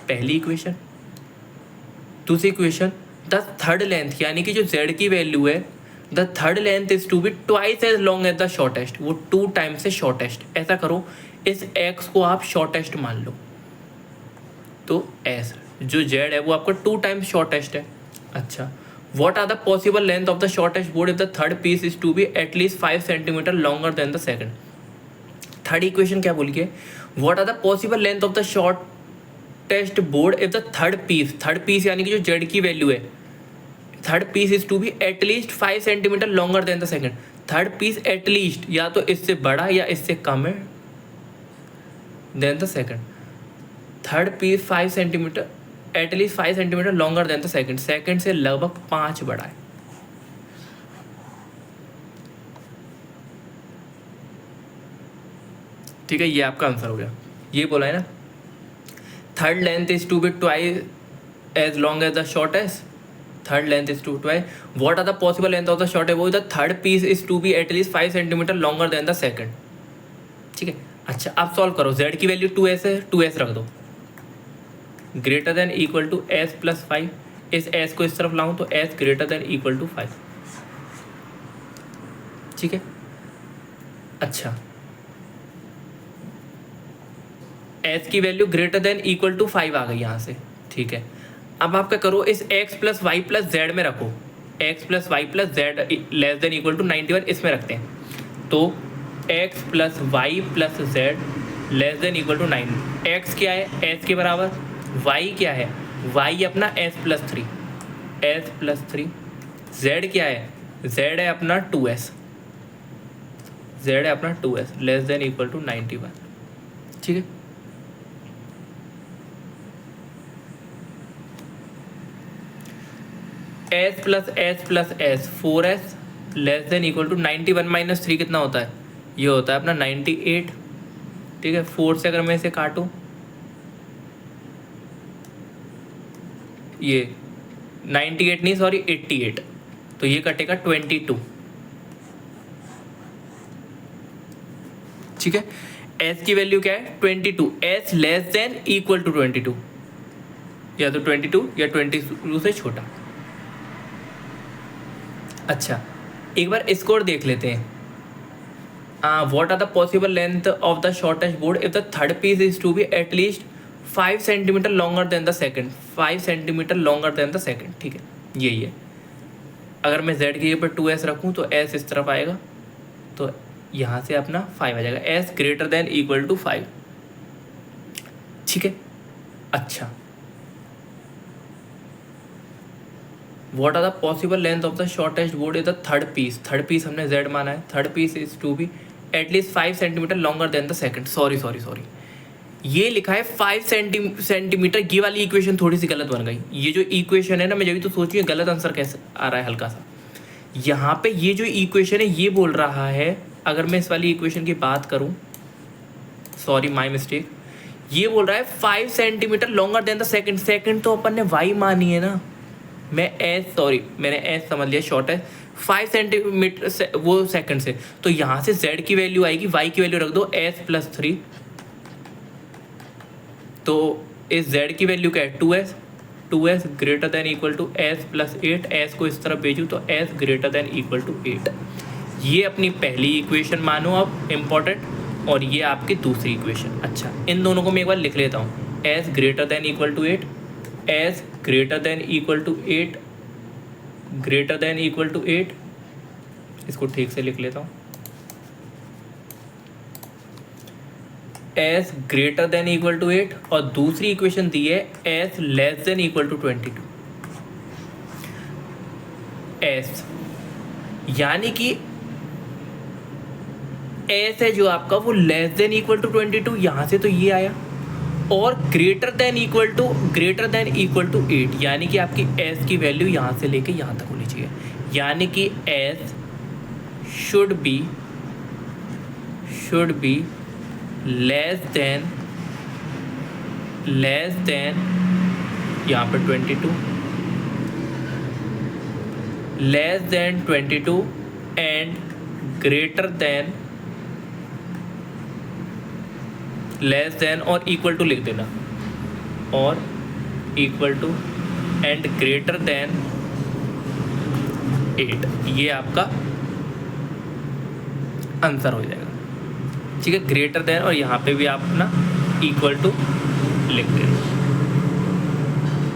[SPEAKER 1] पहली इक्वेशन। दूसरी इक्वेशन, द थर्ड लेंथ यानी कि जो जेड की वैल्यू है, the third length is to be twice as long as the shortest, वो 2 टाइम्स से शॉर्टेस्ट। ऐसा करो, इस एक्स को आप शॉर्टेस्ट मान लो, तो एस जो जेड है वो आपका 2 टाइम्स शॉर्टेस्ट है। अच्छा, what are the possible length of the shortest board if the third piece is to be at least 5 centimetre longer than the second. Third equation क्या बोली है, what are the possible length of the shortest board if the third piece यानी कि जो जेड की वैल्यू है, third piece is to be at least 5 centimetre longer than the second. Third piece at least या तो इससे बड़ा या इससे कम है than the second. Third piece 5 centimetre, at least 5 centimetre longer than the second, second से लगभग 5 बड़ा है। ठीक है, ये आपका आंसर हो गया। ये बोला है ना, third length is to be twice as long as the shortest, third length is to twice, what are the possible length of the shortest, वो the third piece is to be at least 5 centimetre longer than the second. ठीक है, अच्छा आप सॉल्व करो, z की वैल्यू 2s है, 2s रख दो, greater than equal to s plus 5, इस s को इस तरफ लाऊं तो s greater than equal to 5। ठीक है, अच्छा s की value greater than equal to 5 आ गई यहाँ से। ठीक है, अब आप क्या करो, इस x plus y plus z में रखो, x plus y plus z less than equal to 91 इसमें रखते हैं, तो x plus y plus z less than equal to 9। x क्या है, s के बराबर, y क्या है, y अपना s प्लस 3, z क्या है, z है अपना 2s, z है अपना 2s less than equal to 91। ठीक है, s plus s plus s 4s less than equal to 91 minus 3 कितना होता है, ये होता है अपना 98। ठीक है, 4 से अगर मैं इसे काटूं, ये 98 नहीं सॉरी 88, तो ये कटेगा 22। ठीक है, s की वैल्यू क्या है 22, s less than equal to 22, या तो 22 या 22 से छोटा। अच्छा एक बार स्कोर देख लेते हैं। What are the possible length of the shortest board if the third piece is to be at least 5 centimetre longer than the second, 5 centimetre longer than the second. ठीक है, यही है। अगर मैं z की जगह पर 2s रखूँ तो s इस तरफ आएगा, तो यहाँ से अपना 5 आ जाएगा, s greater than equal to 5। ठीक है, अच्छा what are the possible length of the shortest board is the third piece हमने z माना है, third piece is to be at least 5 centimetre longer than the second. Sorry ये लिखा है 5 सेंटीमीटर, ये वाली इक्वेशन थोड़ी सी गलत बन गई। ये जो इक्वेशन है ना, मैं जब भी तो सोच रही हूँ गलत आंसर कैसे आ रहा है हल्का सा। यहाँ पे ये जो इक्वेशन है ये बोल रहा है, अगर मैं इस वाली इक्वेशन की बात करूँ, सॉरी माई मिस्टेक, ये बोल रहा है 5 centimetre longer than the second. Second तो अपन ने y मानी है ना, मैंने s समझ लिया शॉर्ट है, 5 सेंटीमीटर से वो सेकंड से, तो यहाँ से z की वैल्यू आएगी, y की वैल्यू रख दो s प्लस 3, तो इस z की वैल्यू क्या है 2s greater than equal to s plus 8, s को इस तरफ भेजूँ तो s greater than equal to 8। ये अपनी पहली इक्वेशन मानो अब इम्पॉर्टेंट। और ये आपकी दूसरी इक्वेशन। अच्छा, इन दोनों को मैं एक बार लिख लेता हूँ। S greater than equal to 8, S greater than equal to 8, greater than equal to 8, इसको ठीक से लिख लेता हूँ। S greater than equal to 8 और दूसरी इक्वेशन दी है S less than equal to 22। S यानी कि एस है जो आपका वो लेस देन इक्वल टू 22, यहां से तो ये आया, और ग्रेटर देन इक्वल टू 8, यानी कि आपकी एस की वैल्यू यहां से लेके यहां तक होनी चाहिए, यानी कि S should be less than यहाँ पर 22, less than 22 and greater than, less than और इक्वल टू लिख देना, और equal to and greater than 8, ये आपका आंसर हो जाएगा। ठीक है, ग्रेटर देन और यहाँ पे भी आप ना इक्वल टू लिख देना।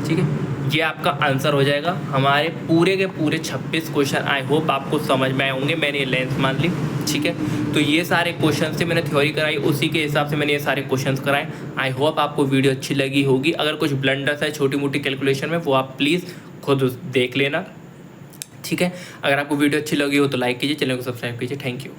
[SPEAKER 1] ठीक है, ये आपका आंसर हो जाएगा। हमारे पूरे के पूरे 26 क्वेश्चन आई होप आपको समझ में आए होंगे। मैंने ये लेंथ मान ली। ठीक है, तो ये सारे क्वेश्चन से मैंने थ्योरी कराई, उसी के हिसाब से मैंने ये सारे क्वेश्चंस कराए। आई होप आपको वीडियो अच्छी लगी होगी। अगर कुछ ब्लंडर्स है छोटी मोटी कैलकुलेशन में, वो आप प्लीज़ खुद देख लेना। ठीक है, अगर आपको वीडियो अच्छी लगी हो तो लाइक कीजिए, चैनल को सब्सक्राइब कीजिए। Thank you.